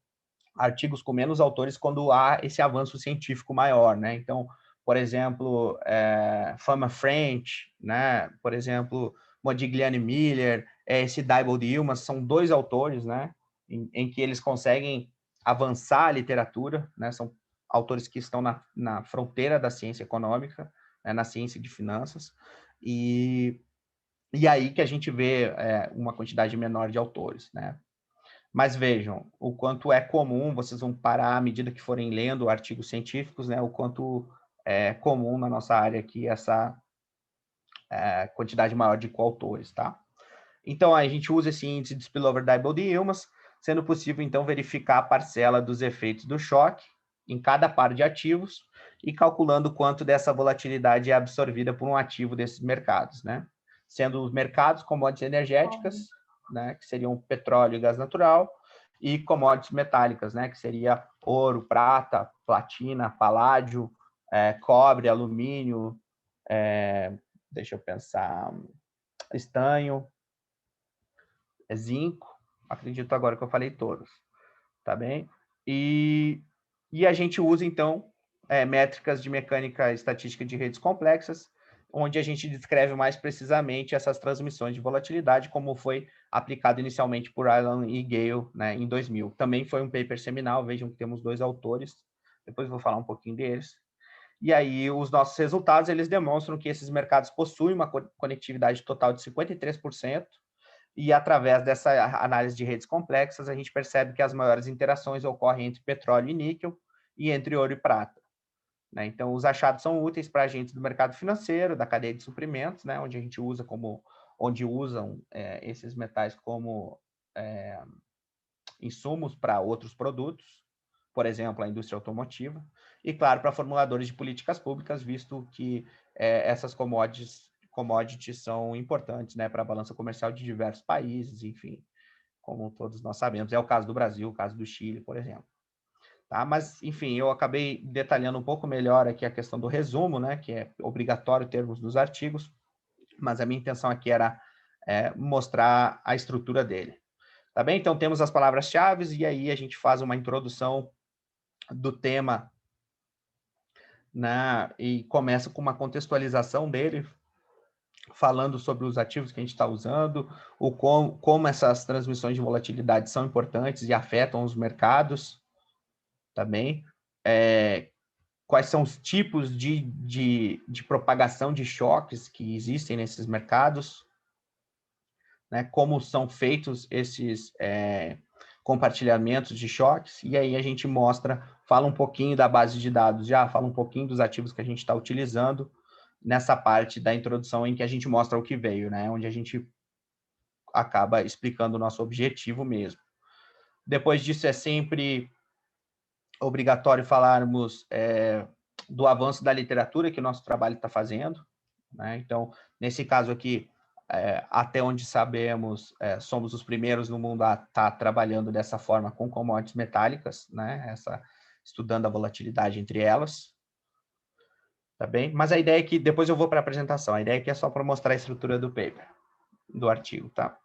artigos com menos autores quando há esse avanço científico maior, né? Então, por exemplo, Fama French, né? Por exemplo, Modigliani Miller, esse Diebold Yilmaz, são dois autores, né? Em que eles conseguem avançar a literatura, né? São autores que estão na fronteira da ciência econômica, né? Na ciência de finanças, e aí que a gente vê uma quantidade menor de autores, né? Mas vejam, o quanto é comum, vocês vão parar à medida que forem lendo artigos científicos, né, o quanto é comum na nossa área aqui essa quantidade maior de coautores, tá? Então, a gente usa esse índice de spillover Diebold Yilmaz, sendo possível, então, verificar a parcela dos efeitos do choque em cada par de ativos e calculando quanto dessa volatilidade é absorvida por um ativo desses mercados, né? Sendo os mercados commodities energéticas, né, que seriam petróleo e gás natural, e commodities metálicas, né, que seria ouro, prata, platina, paládio, cobre, alumínio, deixa eu pensar, estanho, zinco, acredito agora que eu falei todos, tá bem? E a gente usa, então, métricas de mecânica estatística de redes complexas, onde a gente descreve mais precisamente essas transmissões de volatilidade, como foi aplicado inicialmente por Allen e Gale, né, em 2000. Também foi um paper seminal, vejam que temos dois autores, depois vou falar um pouquinho deles. E aí, os nossos resultados, eles demonstram que esses mercados possuem uma conectividade total de 53%, e através dessa análise de redes complexas, a gente percebe que as maiores interações ocorrem entre petróleo e níquel e entre ouro e prata. Né? Então, os achados são úteis para agentes do mercado financeiro, da cadeia de suprimentos, né? Onde usam esses metais como insumos para outros produtos, por exemplo, a indústria automotiva, e, claro, para formuladores de políticas públicas, visto que essas commodities são importantes, né, para a balança comercial de diversos países, enfim, como todos nós sabemos. É o caso do Brasil, o caso do Chile, por exemplo. Tá? Mas, enfim, eu acabei detalhando um pouco melhor aqui a questão do resumo, né, que é obrigatório termos dos artigos, mas a minha intenção aqui era mostrar a estrutura dele. Tá bem? Então, temos as palavras-chave e aí a gente faz uma introdução do tema, né, e começa com uma contextualização dele, falando sobre os ativos que a gente está usando, como essas transmissões de volatilidade são importantes e afetam os mercados, tá bem? Quais são os tipos de propagação de choques que existem nesses mercados, né? Como são feitos esses compartilhamentos de choques, e aí a gente fala um pouquinho da base de dados, fala um pouquinho dos ativos que a gente está utilizando, nessa parte da introdução em que a gente mostra o que veio, né? Onde a gente acaba explicando o nosso objetivo mesmo. Depois disso é sempre obrigatório falarmos do avanço da literatura que o nosso trabalho está fazendo, né? Então, nesse caso aqui, até onde sabemos, somos os primeiros no mundo a estar trabalhando dessa forma com commodities metálicas, né? Estudando a volatilidade entre elas. Tá bem? Mas a ideia é que, depois eu vou para a apresentação, a ideia aqui é só para mostrar a estrutura do paper, do artigo, tá?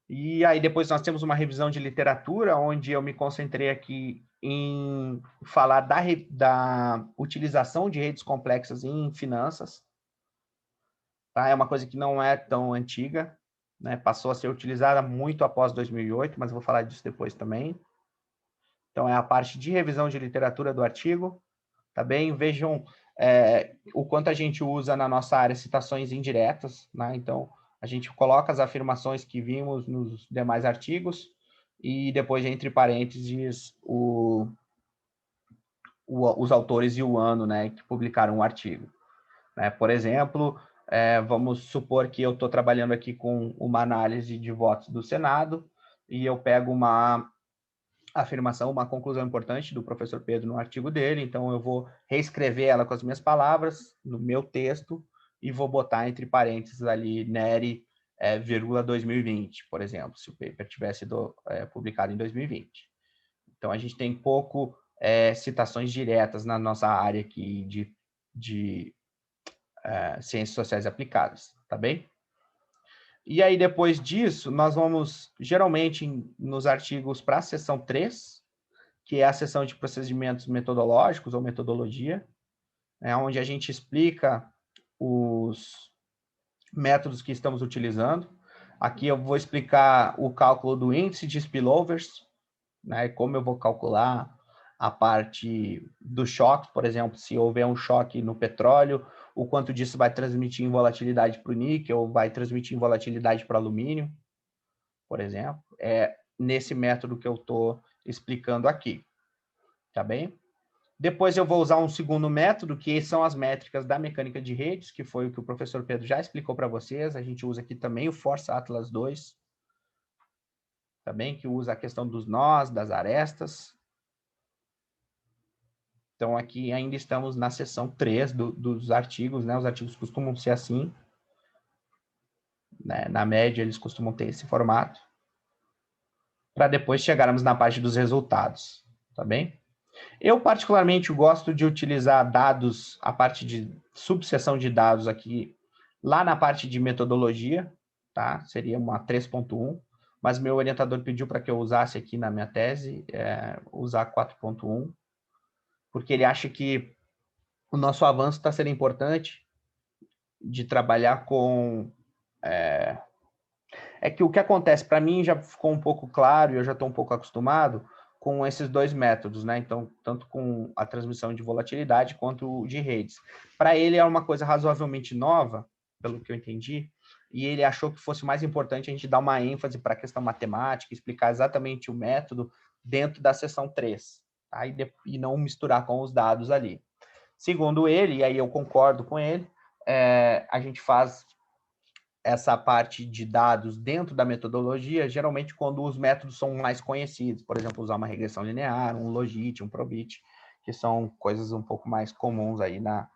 E aí depois nós temos uma revisão de literatura, onde eu me concentrei aqui em falar da utilização de redes complexas em finanças. Tá? É uma coisa que não é tão antiga, né? Passou a ser utilizada muito após 2008, mas eu vou falar disso depois também. Então, é a parte de revisão de literatura do artigo. Tá bem? Vejam o quanto a gente usa na nossa área citações indiretas, né? Então, a gente coloca as afirmações que vimos nos demais artigos e depois, entre parênteses, os autores e o ano, né, que publicaram o artigo. Né? Por exemplo, vamos supor que eu estou trabalhando aqui com uma análise de votos do Senado e eu pego uma afirmação, uma conclusão importante do professor Pedro no artigo dele, então eu vou reescrever ela com as minhas palavras no meu texto e vou botar entre parênteses ali Nery, 2020, por exemplo, se o paper tivesse sido publicado em 2020. Então, a gente tem pouco citações diretas na nossa área aqui de ciências sociais aplicadas, tá bem? E aí, depois disso, nós vamos, geralmente, nos artigos para a seção 3, que é a seção de procedimentos metodológicos ou metodologia, né, onde a gente explica os métodos que estamos utilizando. Aqui eu vou explicar o cálculo do índice de spillovers, né, como eu vou calcular a parte do choque, por exemplo, se houver um choque no petróleo, o quanto disso vai transmitir em volatilidade para o níquel, ou vai transmitir em volatilidade para o alumínio, por exemplo. É nesse método que eu estou explicando aqui, tá bem? Depois eu vou usar um segundo método, que são as métricas da mecânica de redes, que foi o que o professor Pedro já explicou para vocês. A gente usa aqui também o Force Atlas 2, tá bem? Que usa a questão dos nós, das arestas. Então, aqui ainda estamos na seção 3 dos artigos, né? Os artigos costumam ser assim, né? Na média, eles costumam ter esse formato, para depois chegarmos na parte dos resultados, tá bem? Eu, particularmente, gosto de utilizar dados, a parte de subseção de dados aqui, lá na parte de metodologia, tá? Seria uma 3.1, mas meu orientador pediu para que eu usasse aqui na minha tese, usar 4.1, porque ele acha que o nosso avanço está sendo importante de trabalhar com... É que o que acontece, para mim, já ficou um pouco claro, e eu já estou um pouco acostumado com esses dois métodos, né? Então, tanto com a transmissão de volatilidade quanto de redes. Para ele é uma coisa razoavelmente nova, pelo que eu entendi, e ele achou que fosse mais importante a gente dar uma ênfase para a questão matemática, explicar exatamente o método dentro da seção 3, tá? E não misturar com os dados ali. Segundo ele, e aí eu concordo com ele, a gente faz essa parte de dados dentro da metodologia, geralmente quando os métodos são mais conhecidos, por exemplo, usar uma regressão linear, um logit, um probit, que são coisas um pouco mais comuns aí na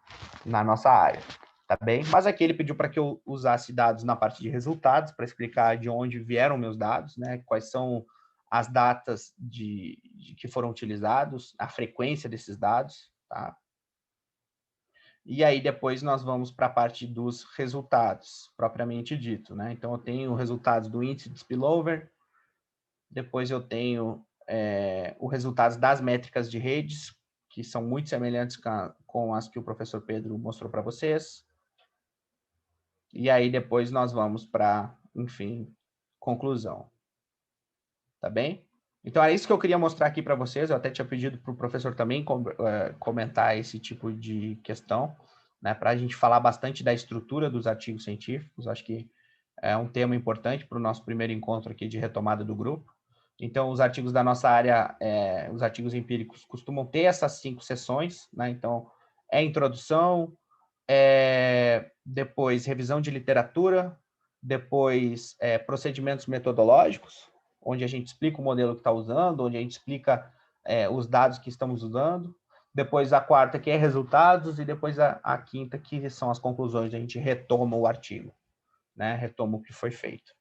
nossa área, tá bem? Mas aqui ele pediu para que eu usasse dados na parte de resultados, para explicar de onde vieram meus dados, né? Quais são as datas de que foram utilizados, a frequência desses dados, tá? E aí depois nós vamos para a parte dos resultados, propriamente dito, né? Então eu tenho resultados do índice de spillover, depois eu tenho os resultados das métricas de redes, que são muito semelhantes com as que o professor Pedro mostrou para vocês. E aí depois nós vamos para, enfim, conclusão. Tá bem? Então é isso que eu queria mostrar aqui para vocês. Eu até tinha pedido para o professor também comentar esse tipo de questão, né, para a gente falar bastante da estrutura dos artigos científicos. Acho que é um tema importante para o nosso primeiro encontro aqui de retomada do grupo. Então, os artigos da nossa área, os artigos empíricos, costumam ter essas 5 sessões, né? Então, introdução, depois revisão de literatura, depois procedimentos metodológicos, onde a gente explica o modelo que está usando, onde a gente explica os dados que estamos usando. Depois a quarta, que é resultados, e depois a quinta, que são as conclusões. A gente retoma o artigo, né? Retoma o que foi feito.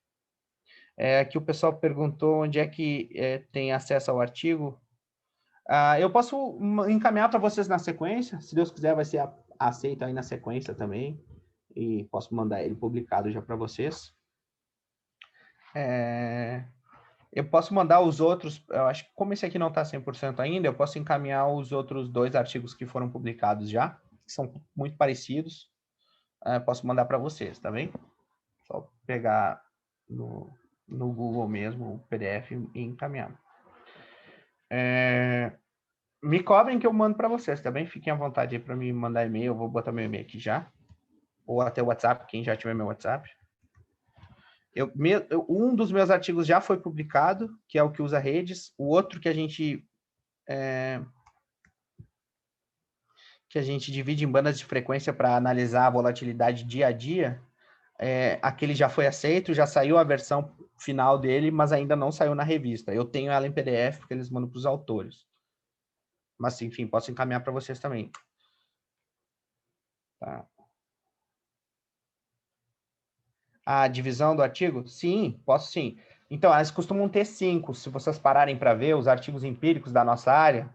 Aqui o pessoal perguntou onde é que tem acesso ao artigo. Eu posso encaminhar para vocês na sequência. Se Deus quiser, vai ser aceito aí na sequência também. E posso mandar ele publicado já para vocês. Eu posso mandar os outros, eu acho que como esse aqui não está 100% ainda, eu posso encaminhar os outros 2 artigos que foram publicados já, que são muito parecidos. Posso mandar para vocês, tá bem? Só pegar no Google mesmo o PDF e encaminhar. Me cobrem que eu mando para vocês, tá bem? Fiquem à vontade aí para me mandar e-mail, eu vou botar meu e-mail aqui já. Ou até o WhatsApp, quem já tiver meu WhatsApp. Um dos meus artigos já foi publicado, que é o que usa redes. O outro que a gente divide em bandas de frequência para analisar a volatilidade dia a dia, aquele já foi aceito, já saiu a versão final dele, mas ainda não saiu na revista. Eu tenho ela em PDF, porque eles mandam para os autores. Mas, enfim, posso encaminhar para vocês também. Tá. A divisão do artigo? Sim, posso sim. Então, elas costumam ter 5. Se vocês pararem para ver os artigos empíricos da nossa área,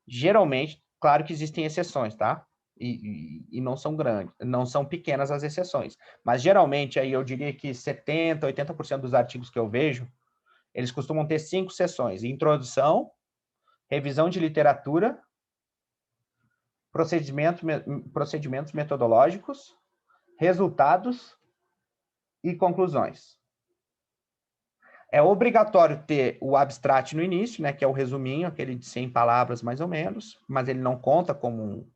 geralmente, claro que existem exceções, tá? E não são grandes, não são pequenas as exceções. Mas, geralmente, aí eu diria que 70%, 80% dos artigos que eu vejo, eles costumam ter 5 seções. Introdução, revisão de literatura, procedimentos metodológicos, resultados e conclusões. É obrigatório ter o abstract no início, né, que é o resuminho, aquele de 100 palavras mais ou menos, mas ele não conta como,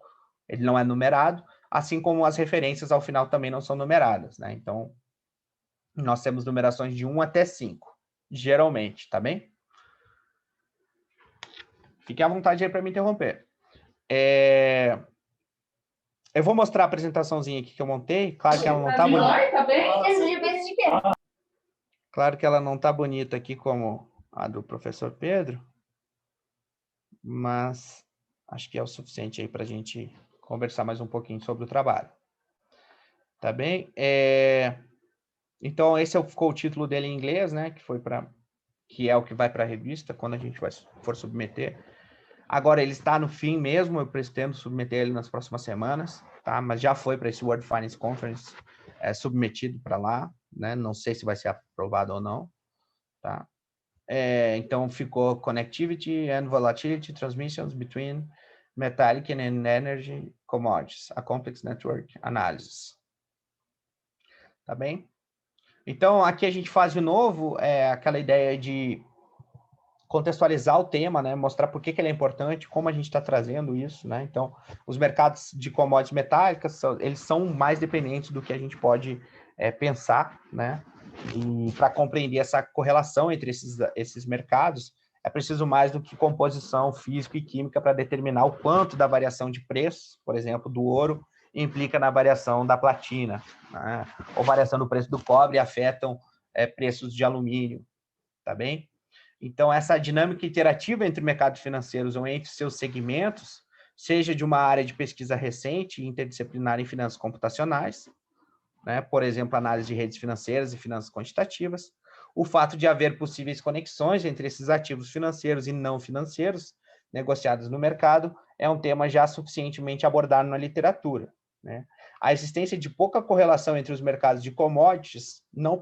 ele não é numerado, assim como as referências ao final também não são numeradas, né? Então, nós temos numerações de 1 até 5, geralmente, tá bem? Fique à vontade aí para me interromper. Eu vou mostrar a apresentaçãozinha aqui que eu montei. Claro que ela não está bonita. Tá bem? De quê? Claro que ela não está bonita aqui como a do professor Pedro, mas acho que é o suficiente aí para a gente conversar mais um pouquinho sobre o trabalho. Tá bem? Então, esse ficou o título dele em inglês, né? Que é o que vai para a revista quando a gente for submeter. Agora, ele está no fim mesmo, eu pretendo submeter ele nas próximas semanas, tá? Mas já foi para esse World Finance Conference, submetido para lá, né? Não sei se vai ser aprovado ou não, tá? Então, ficou Connectivity and Volatility Transmissions Between Metallic and Energy Commodities, a Complex Network Analysis. Tá bem? Então, aqui a gente faz de novo aquela ideia de contextualizar o tema, né? Mostrar por que ele é importante, como a gente está trazendo isso, né? Então, os mercados de commodities metálicas, eles são mais dependentes do que a gente pode pensar, né? E para compreender essa correlação entre esses mercados, é preciso mais do que composição física e química para determinar o quanto da variação de preço, por exemplo, do ouro, implica na variação da platina, né? Ou variação do preço do cobre afetam preços de alumínio, tá bem? Então, essa dinâmica interativa entre mercados financeiros ou entre seus segmentos, seja de uma área de pesquisa recente e interdisciplinar em finanças computacionais, né? Por exemplo, análise de redes financeiras e finanças quantitativas, o fato de haver possíveis conexões entre esses ativos financeiros e não financeiros negociados no mercado é um tema já suficientemente abordado na literatura, né? A existência de pouca correlação entre os mercados de commodities não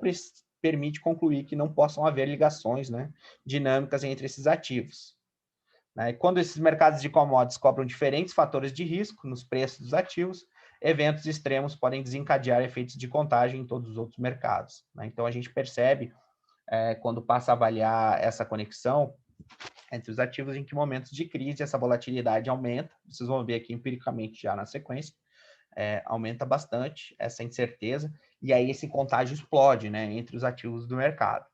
permite concluir que não possam haver ligações, né, dinâmicas entre esses ativos, né? E quando esses mercados de commodities cobram diferentes fatores de risco nos preços dos ativos, eventos extremos podem desencadear efeitos de contágio em todos os outros mercados, né? Então, a gente percebe, quando passa a avaliar essa conexão entre os ativos, em que momentos de crise essa volatilidade aumenta. Vocês vão ver aqui empiricamente já na sequência, aumenta bastante essa incerteza, e aí esse contágio explode, né, entre os ativos do mercado,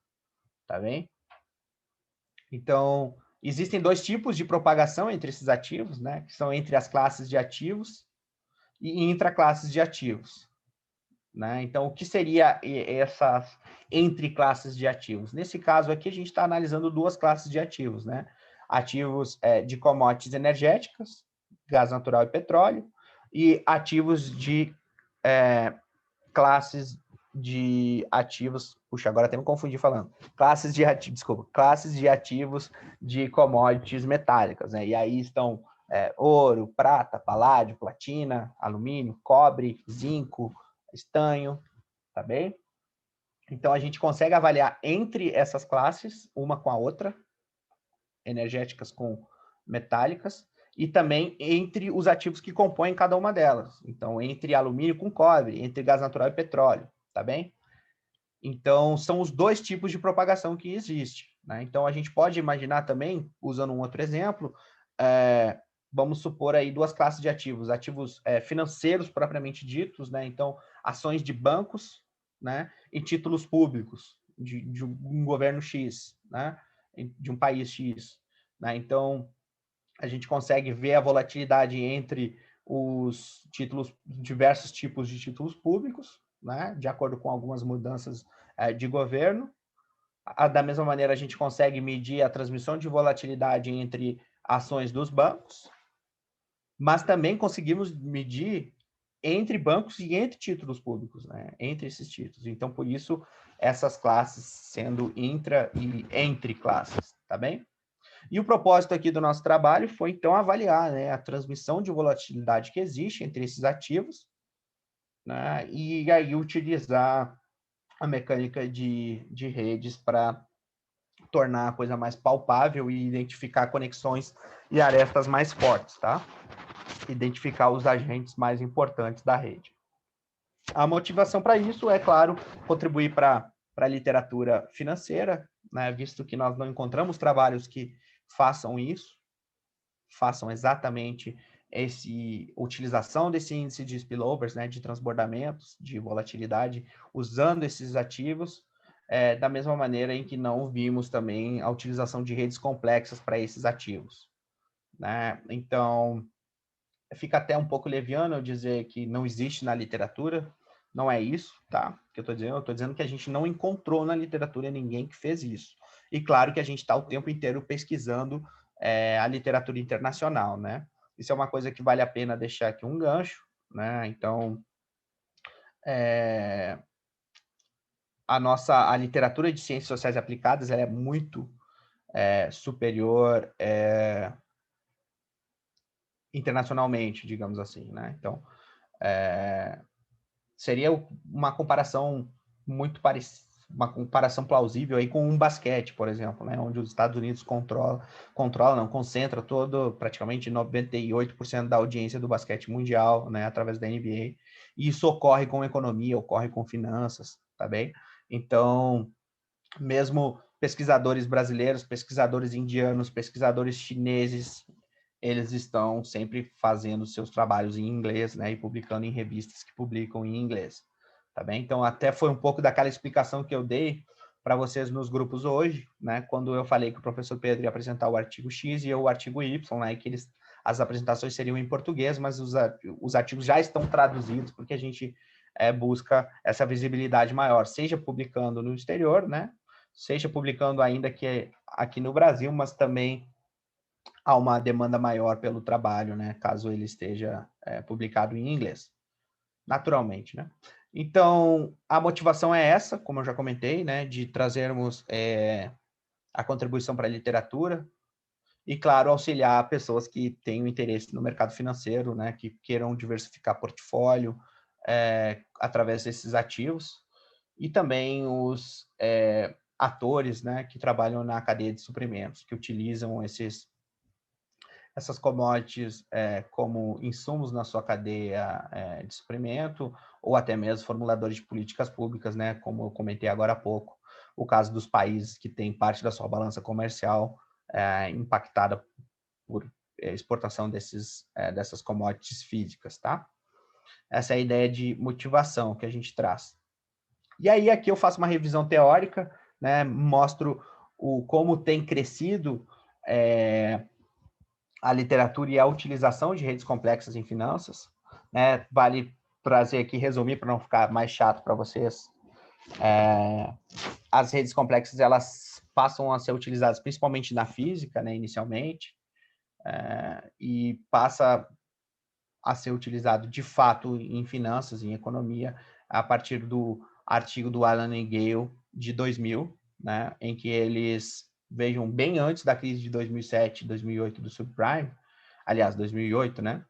tá bem? Então, existem 2 tipos de propagação entre esses ativos, né, que são entre as classes de ativos e intraclasses de ativos, né? Então, o que seria essas entre classes de ativos? Nesse caso aqui, a gente está analisando 2 classes de ativos, né? ativos de commodities energéticas, gás natural e petróleo, e ativos de classes de ativos, puxa, agora até me confundi falando, classes de ativos de commodities metálicas, né? E aí estão ouro, prata, paládio, platina, alumínio, cobre, zinco, estanho, tá bem? Então, a gente consegue avaliar entre essas classes, uma com a outra, energéticas com metálicas, e também entre os ativos que compõem cada uma delas. Então, entre alumínio com cobre, entre gás natural e petróleo, tá bem? Então, são os dois tipos de propagação que existe, né? Então, a gente pode imaginar também, usando um outro exemplo, vamos supor aí duas classes de ativos, ativos financeiros propriamente ditos, né? Então, ações de bancos, né? E títulos públicos de um governo X, né? De um país X, né? Então, a gente consegue ver a volatilidade entre os títulos, diversos tipos de títulos públicos, né? De acordo com algumas mudanças de governo. Da mesma maneira, a gente consegue medir a transmissão de volatilidade entre ações dos bancos, mas também conseguimos medir entre bancos e entre títulos públicos, né? Entre esses títulos. Então, por isso, essas classes sendo intra e entre classes, tá bem? E o propósito aqui do nosso trabalho foi, então, avaliar, né, a transmissão de volatilidade que existe entre esses ativos, né, e aí utilizar a mecânica de redes para tornar a coisa mais palpável e identificar conexões e arestas mais fortes, tá? Identificar os agentes mais importantes da rede. A motivação para isso é, claro, contribuir para a literatura financeira, né, visto que nós não encontramos trabalhos que façam isso, façam exatamente utilização desse índice de spillovers, né, de transbordamentos, de volatilidade, usando esses ativos, da mesma maneira em que não vimos também a utilização de redes complexas para esses ativos, né? Então, fica até um pouco leviano eu dizer que não existe na literatura, não é isso, tá? Que eu estou dizendo que a gente não encontrou na literatura ninguém que fez isso. E claro que a gente está o tempo inteiro pesquisando a literatura internacional, né? Isso é uma coisa que vale a pena deixar aqui um gancho, né? Então, a literatura de ciências sociais aplicadas ela é muito superior internacionalmente, digamos assim, né? Então, seria uma comparação muito parecida, uma comparação plausível aí com um basquete, por exemplo, né? Onde os Estados Unidos concentra praticamente 98% da audiência do basquete mundial, né? Através da NBA. E isso ocorre com economia, ocorre com finanças, tá bem? Então, mesmo pesquisadores brasileiros, pesquisadores indianos, pesquisadores chineses, eles estão sempre fazendo seus trabalhos em inglês, né, e publicando em revistas que publicam em inglês, tá bem? Então, até foi um pouco daquela explicação que eu dei para vocês nos grupos hoje, né, quando eu falei que o professor Pedro ia apresentar o artigo X e eu o artigo Y, né, e que as apresentações seriam em português, mas os artigos já estão traduzidos, porque a gente busca essa visibilidade maior, seja publicando no exterior, né, seja publicando ainda aqui no Brasil, mas também há uma demanda maior pelo trabalho, né, caso ele esteja publicado em inglês, naturalmente, né. Então, a motivação é essa, como eu já comentei, né, de trazermos a contribuição para a literatura e, claro, auxiliar pessoas que tenham interesse no mercado financeiro, né, que queiram diversificar portfólio através desses ativos, e também os atores, né, que trabalham na cadeia de suprimentos, que utilizam essas commodities como insumos na sua cadeia de suprimento, ou até mesmo formuladores de políticas públicas, né, como eu comentei agora há pouco, o caso dos países que têm parte da sua balança comercial impactada por exportação dessas commodities físicas, tá? Essa é a ideia de motivação que a gente traz. E aí aqui eu faço uma revisão teórica, né, mostro como tem crescido a literatura e a utilização de redes complexas em finanças, né? Vale trazer aqui, resumir para não ficar mais chato para vocês. As redes complexas, elas passam a ser utilizadas principalmente na física, né, inicialmente, e passa a ser utilizado de fato em finanças, em economia, a partir do artigo do Alan e Gale de 2000, né, em que eles, vejam, bem antes da crise de 2007, 2008 do subprime, aliás, 2008, né,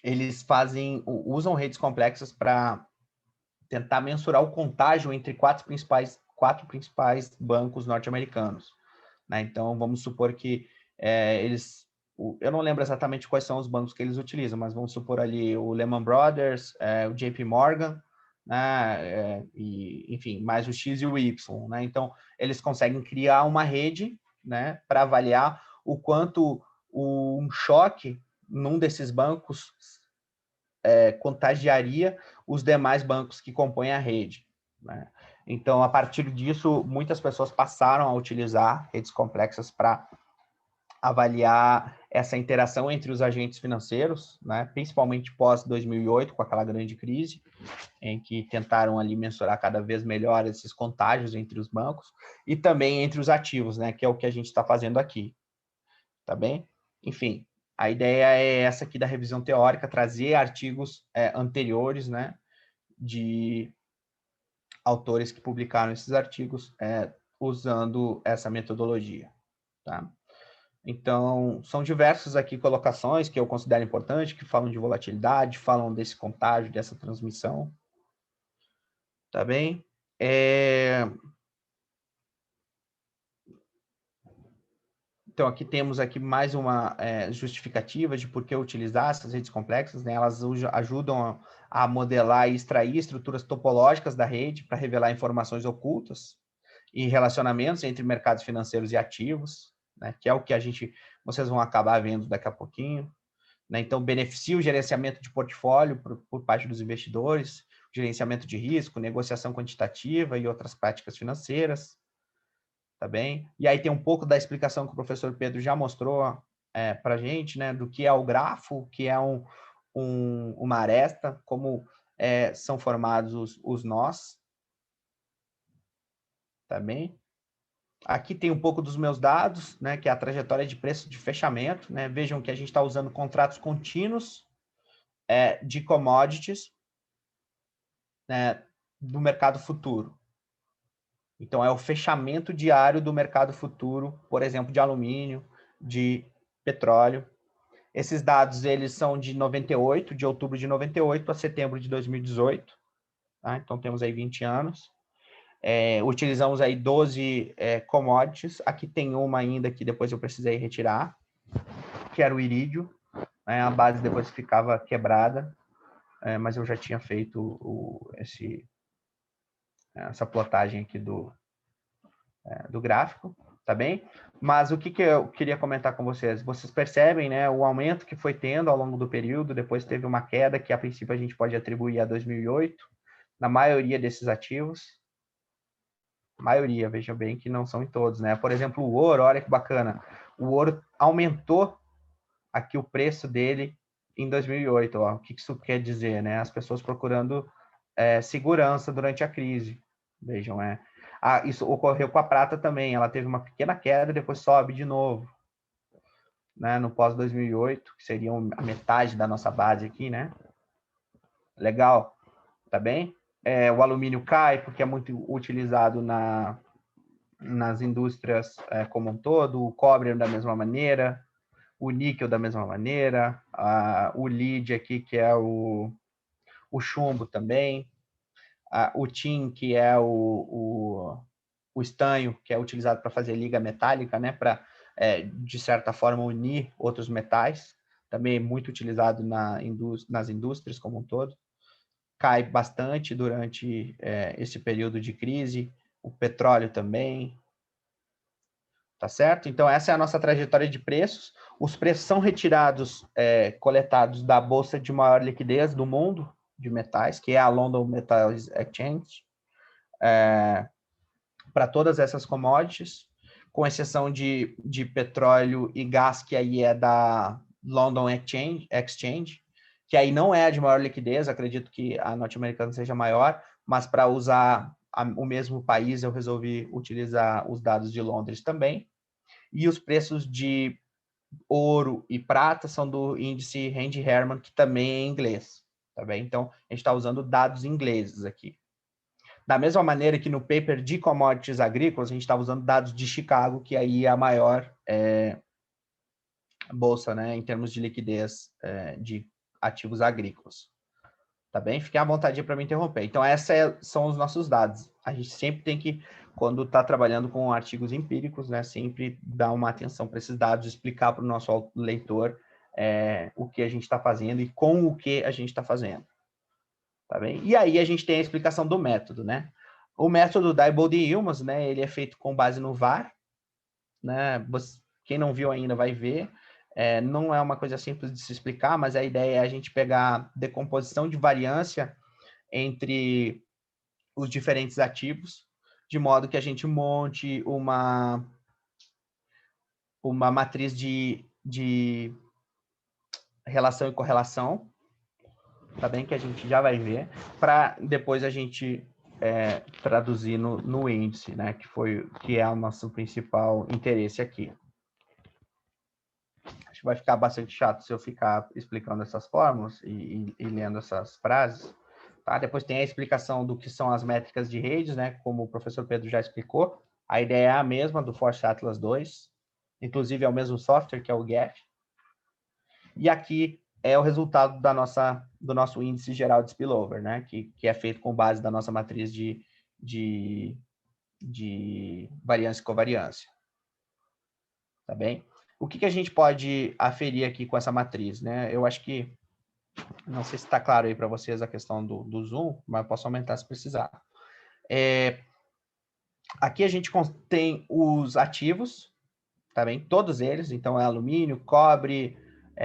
eles usam redes complexas para tentar mensurar o contágio entre quatro principais bancos norte-americanos, né? Então, vamos supor que eu não lembro exatamente quais são os bancos que eles utilizam, mas vamos supor ali o Lehman Brothers, o JP Morgan, né? E, enfim, mais o X e o Y, né? Então, eles conseguem criar uma rede, né, para avaliar o quanto um choque num desses bancos contagiaria os demais bancos que compõem a rede, né? Então, a partir disso, muitas pessoas passaram a utilizar redes complexas para avaliar essa interação entre os agentes financeiros, né? Principalmente pós 2008, com aquela grande crise, em que tentaram ali mensurar cada vez melhor esses contágios entre os bancos e também entre os ativos, né? Que é o que a gente está fazendo aqui, tá bem? Enfim, a ideia é essa aqui da revisão teórica, trazer artigos anteriores, né, de autores que publicaram esses artigos usando essa metodologia, tá? Então, são diversas aqui colocações que eu considero importantes, que falam de volatilidade, falam desse contágio, dessa transmissão, tá bem? Então, aqui temos aqui mais uma justificativa de por que utilizar essas redes complexas, né? Elas ajudam a modelar e extrair estruturas topológicas da rede para revelar informações ocultas e relacionamentos entre mercados financeiros e ativos, né? Que é o que vocês vão acabar vendo daqui a pouquinho, né? Então, beneficia o gerenciamento de portfólio por parte dos investidores, gerenciamento de risco, negociação quantitativa e outras práticas financeiras. Tá bem? E aí tem um pouco da explicação que o professor Pedro já mostrou para a gente, né, do que é o grafo, o que é uma aresta, como são formados os nós. Tá bem? Aqui tem um pouco dos meus dados, né, que é a trajetória de preço de fechamento, né? Vejam que a gente está usando contratos contínuos de commodities, né, do mercado futuro. Então, é o fechamento diário do mercado futuro, por exemplo, de alumínio, de petróleo. Esses dados, eles são de 98, de outubro de 98 a setembro de 2018. Tá? Então, temos aí 20 anos. Utilizamos aí 12 commodities. Aqui tem uma ainda que depois eu precisei retirar, que era o irídio. Né? A base depois ficava quebrada, mas eu já tinha feito essa plotagem aqui do gráfico, tá bem? Mas o que eu queria comentar com vocês? Vocês percebem, né, o aumento que foi tendo ao longo do período, depois teve uma queda que a princípio a gente pode atribuir a 2008, na maioria desses ativos. Maioria, vejam bem que não são em todos, né? Por exemplo, o ouro, olha que bacana. O ouro aumentou aqui o preço dele em 2008, ó. O que isso quer dizer, né? As pessoas procurando segurança durante a crise. Vejam, isso ocorreu com a prata também. Ela teve uma pequena queda e depois sobe de novo, né? No pós 2008, que seria a metade da nossa base aqui, né? Legal, tá bem? O alumínio cai porque é muito utilizado nas indústrias como um todo. O cobre da mesma maneira, o níquel da mesma maneira, o lead aqui, que é o chumbo também, o tin, que é o estanho, que é utilizado para fazer liga metálica, né, para, de certa forma, unir outros metais, também é muito utilizado nas indústrias como um todo. Cai bastante durante esse período de crise, o petróleo também, tá certo? Então, essa é a nossa trajetória de preços. Os preços são retirados, coletados da bolsa de maior liquidez do mundo de metais, que é a London Metal Exchange, para todas essas commodities, com exceção de petróleo e gás, que aí é da London Exchange, que aí não é a de maior liquidez, acredito que a norte-americana seja maior, mas para usar o mesmo país, eu resolvi utilizar os dados de Londres também. E os preços de ouro e prata são do índice Randy Herman, que também é em inglês, tá bem? Então, a gente está usando dados ingleses aqui. Da mesma maneira que no paper de commodities agrícolas, a gente está usando dados de Chicago, que aí é a maior bolsa, né, em termos de liquidez de ativos agrícolas. Tá bem? Fiquem à vontade para me interromper. Então, esses são os nossos dados. A gente sempre tem que, quando está trabalhando com artigos empíricos, né, sempre dar uma atenção para esses dados, explicar para o nosso leitor o que a gente está fazendo e com o que a gente está fazendo. Tá bem? E aí a gente tem a explicação do método, né? O método Diebold e Illmans, né, ele é feito com base no VAR, né? Quem não viu ainda vai ver. Não é uma coisa simples de se explicar, mas a ideia é a gente pegar decomposição de variância entre os diferentes ativos, de modo que a gente monte uma matriz de relação e correlação, tá bem? Que a gente já vai ver, para depois a gente traduzir no índice, né? Que é o nosso principal interesse aqui. Acho que vai ficar bastante chato se eu ficar explicando essas fórmulas e lendo essas frases. Tá? Depois tem a explicação do que são as métricas de redes, né? Como o professor Pedro já explicou. A ideia é a mesma do Force Atlas 2. Inclusive, é o mesmo software, que é o GEF. E aqui é o resultado do nosso índice geral de spillover, né? Que é feito com base da nossa matriz de variância e covariância. Tá bem? O que a gente pode aferir aqui com essa matriz, né? Eu acho que, não sei se está claro aí para vocês a questão do zoom, mas posso aumentar se precisar. Aqui a gente tem os ativos, tá bem? Todos eles, então é alumínio, cobre,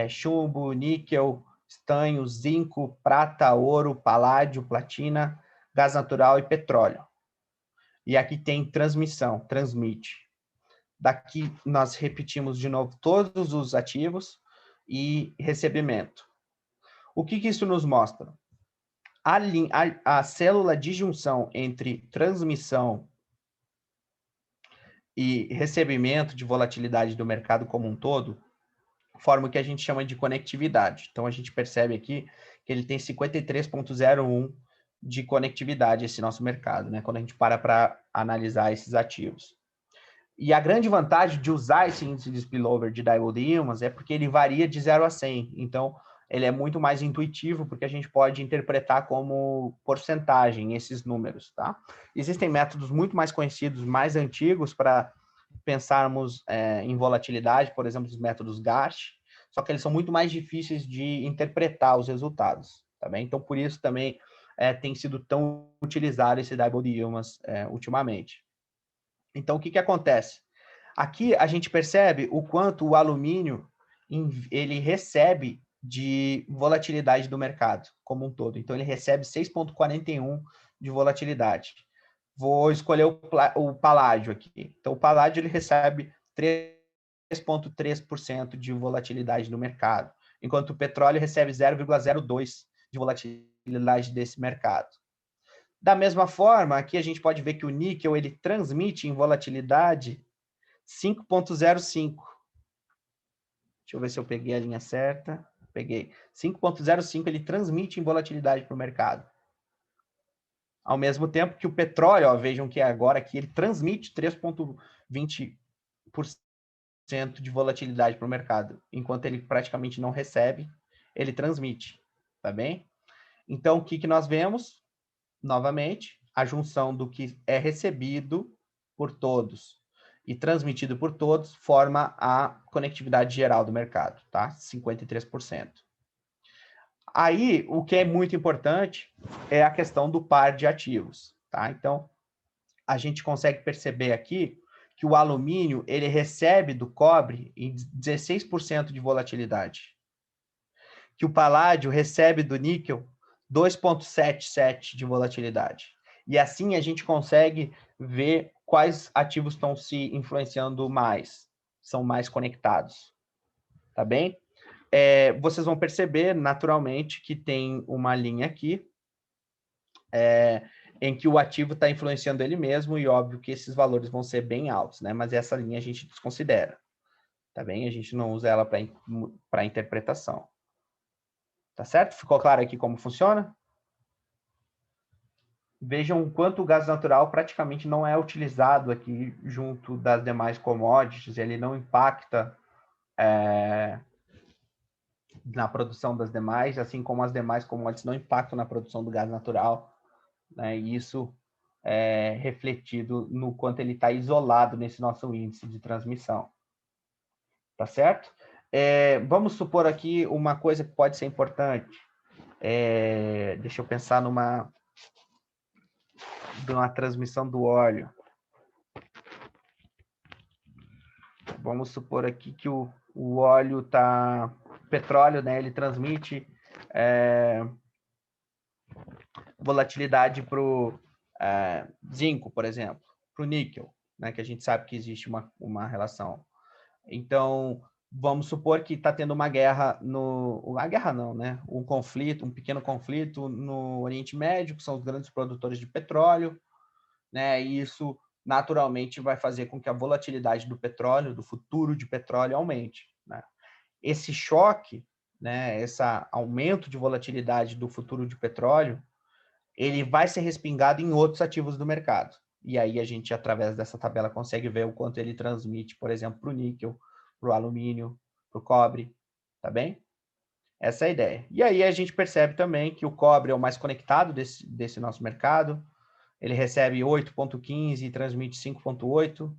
chumbo, níquel, estanho, zinco, prata, ouro, paládio, platina, gás natural e petróleo. E aqui tem transmissão, transmite. Daqui nós repetimos de novo todos os ativos e recebimento. O que isso nos mostra? A célula de junção entre transmissão e recebimento de volatilidade do mercado como um todo forma o que a gente chama de conectividade. Então, a gente percebe aqui que ele tem 53,01 de conectividade, esse nosso mercado, né? Quando a gente para analisar esses ativos. E a grande vantagem de usar esse índice de spillover de Diebold e Illmans é porque ele varia de 0 a 100. Então, ele é muito mais intuitivo, porque a gente pode interpretar como porcentagem esses números, tá? Existem métodos muito mais conhecidos, mais antigos, para pensarmos em volatilidade, por exemplo, os métodos GASH, só que eles são muito mais difíceis de interpretar os resultados, tá bem? Então, por isso também tem sido tão utilizado esse Diebold e Illmans ultimamente. Então, o que acontece? Aqui a gente percebe o quanto o alumínio ele recebe de volatilidade do mercado como um todo. Então, ele recebe 6,41 de volatilidade. Vou escolher o paládio aqui. Então, o paládio ele recebe 3,3% de volatilidade no mercado, enquanto o petróleo recebe 0,02% de volatilidade desse mercado. Da mesma forma, aqui a gente pode ver que o níquel ele transmite em volatilidade 5,05. Deixa eu ver se eu peguei a linha certa. Peguei. 5,05 ele transmite em volatilidade para o mercado. Ao mesmo tempo que o petróleo, ó, vejam que agora aqui ele transmite 3,20% de volatilidade para o mercado, enquanto ele praticamente não recebe, ele transmite, tá bem? Então, o que nós vemos? Novamente, a junção do que é recebido por todos e transmitido por todos forma a conectividade geral do mercado, tá? 53%. Aí, o que é muito importante é a questão do par de ativos, tá? Então, a gente consegue perceber aqui que o alumínio, ele recebe do cobre em 16% de volatilidade. Que o paládio recebe do níquel 2,77 de volatilidade. E assim a gente consegue ver quais ativos estão se influenciando mais, são mais conectados. Tá bem? Vocês vão perceber, naturalmente, que tem uma linha aqui. em que o ativo está influenciando ele mesmo, e óbvio que esses valores vão ser bem altos, né? Mas essa linha a gente desconsidera, tá bem? A gente não usa ela para interpretação. Tá certo? Ficou claro aqui como funciona? Vejam o quanto o gás natural praticamente não é utilizado aqui junto das demais commodities, ele não impacta na produção das demais, assim como as demais commodities não impactam na produção do gás natural, né? E isso é refletido no quanto ele está isolado nesse nosso índice de transmissão. Tá certo? Vamos supor aqui uma coisa que pode ser importante. Deixa eu pensar de uma transmissão do óleo. Vamos supor aqui que o óleo está... petróleo, né? Ele transmite volatilidade para o zinco, por exemplo, para o níquel, né? Que a gente sabe que existe uma relação. Então, vamos supor que está tendo uma guerra uma guerra não, né? Um conflito, um pequeno conflito no Oriente Médio, que são os grandes produtores de petróleo, né? E isso naturalmente vai fazer com que a volatilidade do petróleo, do futuro de petróleo, aumente, né? Esse choque, né? Esse aumento de volatilidade do futuro de petróleo, ele vai ser respingado em outros ativos do mercado. E aí a gente, através dessa tabela, consegue ver o quanto ele transmite, por exemplo, para o níquel, para o alumínio, para o cobre, tá bem? Essa é a ideia. E aí a gente percebe também que o cobre é o mais conectado desse nosso mercado. Ele recebe 8,15 e transmite 5,8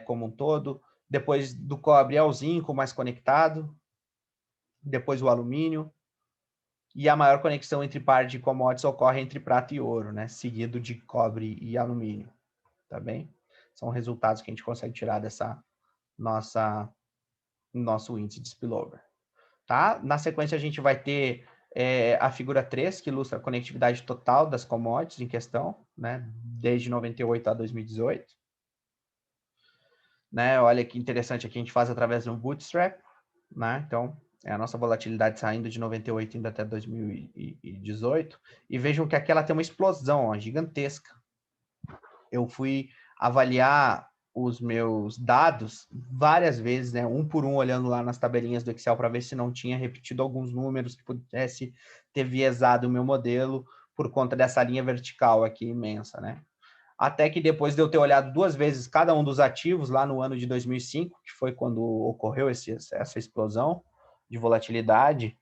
como um todo. Depois do cobre é o zinco mais conectado. Depois o alumínio. E a maior conexão entre par de commodities ocorre entre prata e ouro, né? Seguido de cobre e alumínio, tá bem? São resultados que a gente consegue tirar dessa nosso índice de spillover, tá? Na sequência, a gente vai ter a figura 3, que ilustra a conectividade total das commodities em questão, né? Desde 98 a 2018. Né? Olha que interessante, aqui a gente faz através de um bootstrap, né? Então, é a nossa volatilidade saindo de 98 ainda até 2018. E vejam que aqui ela tem uma explosão, ó, gigantesca. Eu fui avaliar os meus dados várias vezes, né, um por um, olhando lá nas tabelinhas do Excel para ver se não tinha repetido alguns números que pudesse ter viesado o meu modelo por conta dessa linha vertical aqui imensa, né? Até que depois de eu ter olhado 2 vezes cada um dos ativos lá no ano de 2005, que foi quando ocorreu essa explosão de volatilidade,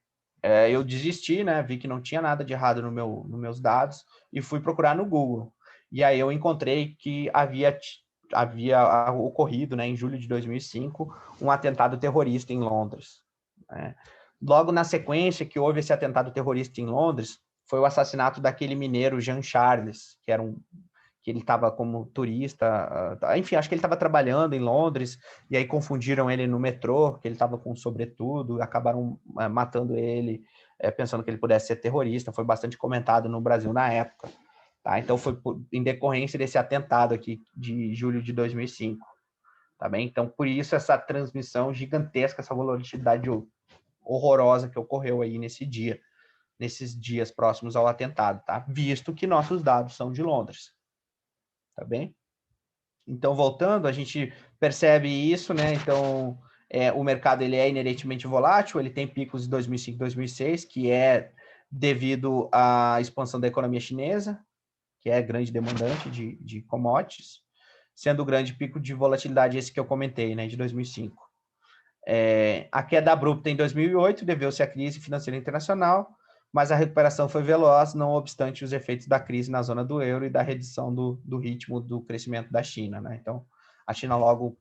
eu desisti, né? Vi que não tinha nada de errado nos meus dados e fui procurar no Google. E aí eu encontrei que havia ocorrido, né, em julho de 2005, um atentado terrorista em Londres, né? Logo na sequência que houve esse atentado terrorista em Londres, foi o assassinato daquele mineiro Jean Charles, que ele estava como turista, enfim, acho que ele estava trabalhando em Londres, e aí confundiram ele no metrô, que ele estava com sobretudo, acabaram matando ele, pensando que ele pudesse ser terrorista. Foi bastante comentado no Brasil na época, tá? Então foi em decorrência desse atentado aqui de julho de 2005, tá bem? Então, por isso essa transmissão gigantesca, essa volatilidade horrorosa que ocorreu aí nesses dias próximos ao atentado, tá? Visto que nossos dados são de Londres. Tá bem? Então, voltando, a gente percebe isso, né? Então, o mercado ele é inerentemente volátil, ele tem picos de 2005 e 2006, que é devido à expansão da economia chinesa, que é grande demandante de commodities, sendo o grande pico de volatilidade esse que eu comentei, né, de 2005. A queda abrupta em 2008 deveu-se à crise financeira internacional, mas a recuperação foi veloz, não obstante os efeitos da crise na zona do euro e da redução do ritmo do crescimento da China, né? Então, a China logo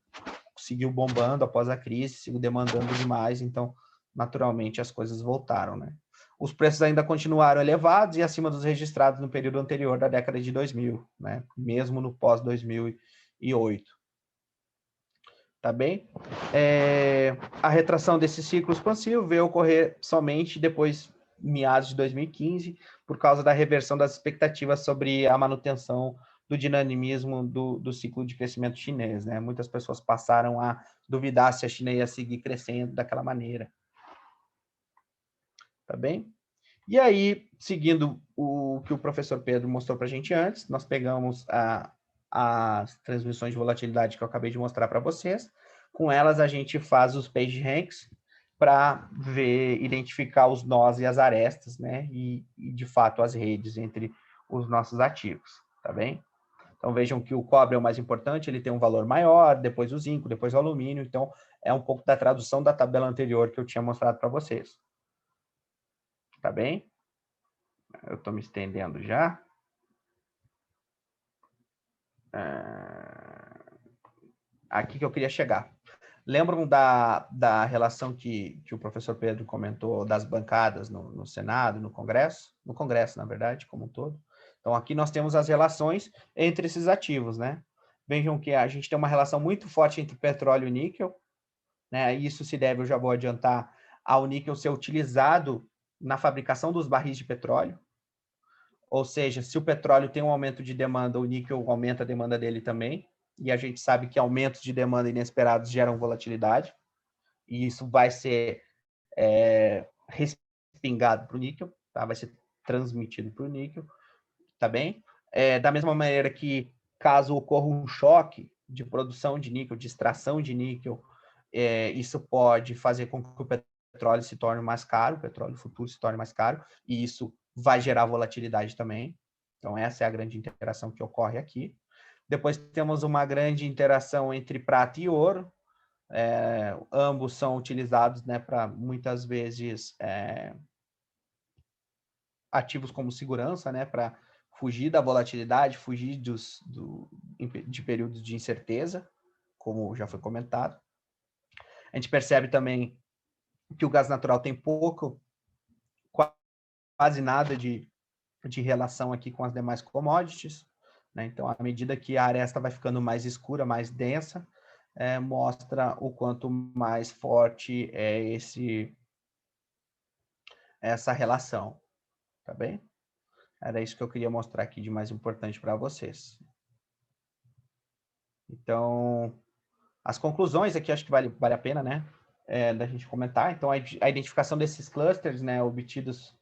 seguiu bombando após a crise, seguiu demandando demais, então, naturalmente, as coisas voltaram, né? Os preços ainda continuaram elevados e acima dos registrados no período anterior da década de 2000, né? Mesmo no pós-2008. Tá bem? A retração desse ciclo expansivo veio ocorrer somente depois, meados de 2015, por causa da reversão das expectativas sobre a manutenção do dinamismo do ciclo de crescimento chinês, né? Muitas pessoas passaram a duvidar se a China ia seguir crescendo daquela maneira. Tá bem? E aí, seguindo o que o professor Pedro mostrou para a gente antes, nós pegamos as transmissões de volatilidade que eu acabei de mostrar para vocês. Com elas, a gente faz os PageRanks para identificar os nós e as arestas, né? E, de fato, as redes entre os nossos ativos, tá bem? Então, vejam que o cobre é o mais importante, ele tem um valor maior, depois o zinco, depois o alumínio. Então, é um pouco da tradução da tabela anterior que eu tinha mostrado para vocês. Tá bem? Eu estou me estendendo já. Aqui que eu queria chegar. Lembram da relação que o professor Pedro comentou das bancadas no Senado, no Congresso? No Congresso, na verdade, como um todo. Então, aqui nós temos as relações entre esses ativos, né? Vejam que a gente tem uma relação muito forte entre petróleo e níquel, né? Isso se deve, eu já vou adiantar, ao níquel ser utilizado na fabricação dos barris de petróleo. Ou seja, se o petróleo tem um aumento de demanda, o níquel aumenta a demanda dele também. E a gente sabe que aumentos de demanda inesperados geram volatilidade. E isso vai ser respingado para o níquel, tá? Vai ser transmitido para o níquel, tá bem? Da mesma maneira que, caso ocorra um choque de produção de níquel, de extração de níquel, isso pode fazer com que o petróleo se torne mais caro, o petróleo futuro se torne mais caro, e isso vai gerar volatilidade também. Então, essa é a grande interação que ocorre aqui. Depois temos uma grande interação entre prata e ouro. Ambos são utilizados, né, para muitas vezes ativos como segurança, né, para fugir da volatilidade, fugir de períodos de incerteza, como já foi comentado. A gente percebe também que o gás natural tem quase nada de relação aqui com as demais commodities, né? Então, à medida que a aresta vai ficando mais escura, mais densa, mostra o quanto mais forte é essa relação, tá bem? Era isso que eu queria mostrar aqui de mais importante para vocês. Então, as conclusões aqui acho que vale a pena, né, da gente comentar. Então, a identificação desses clusters, né, obtidos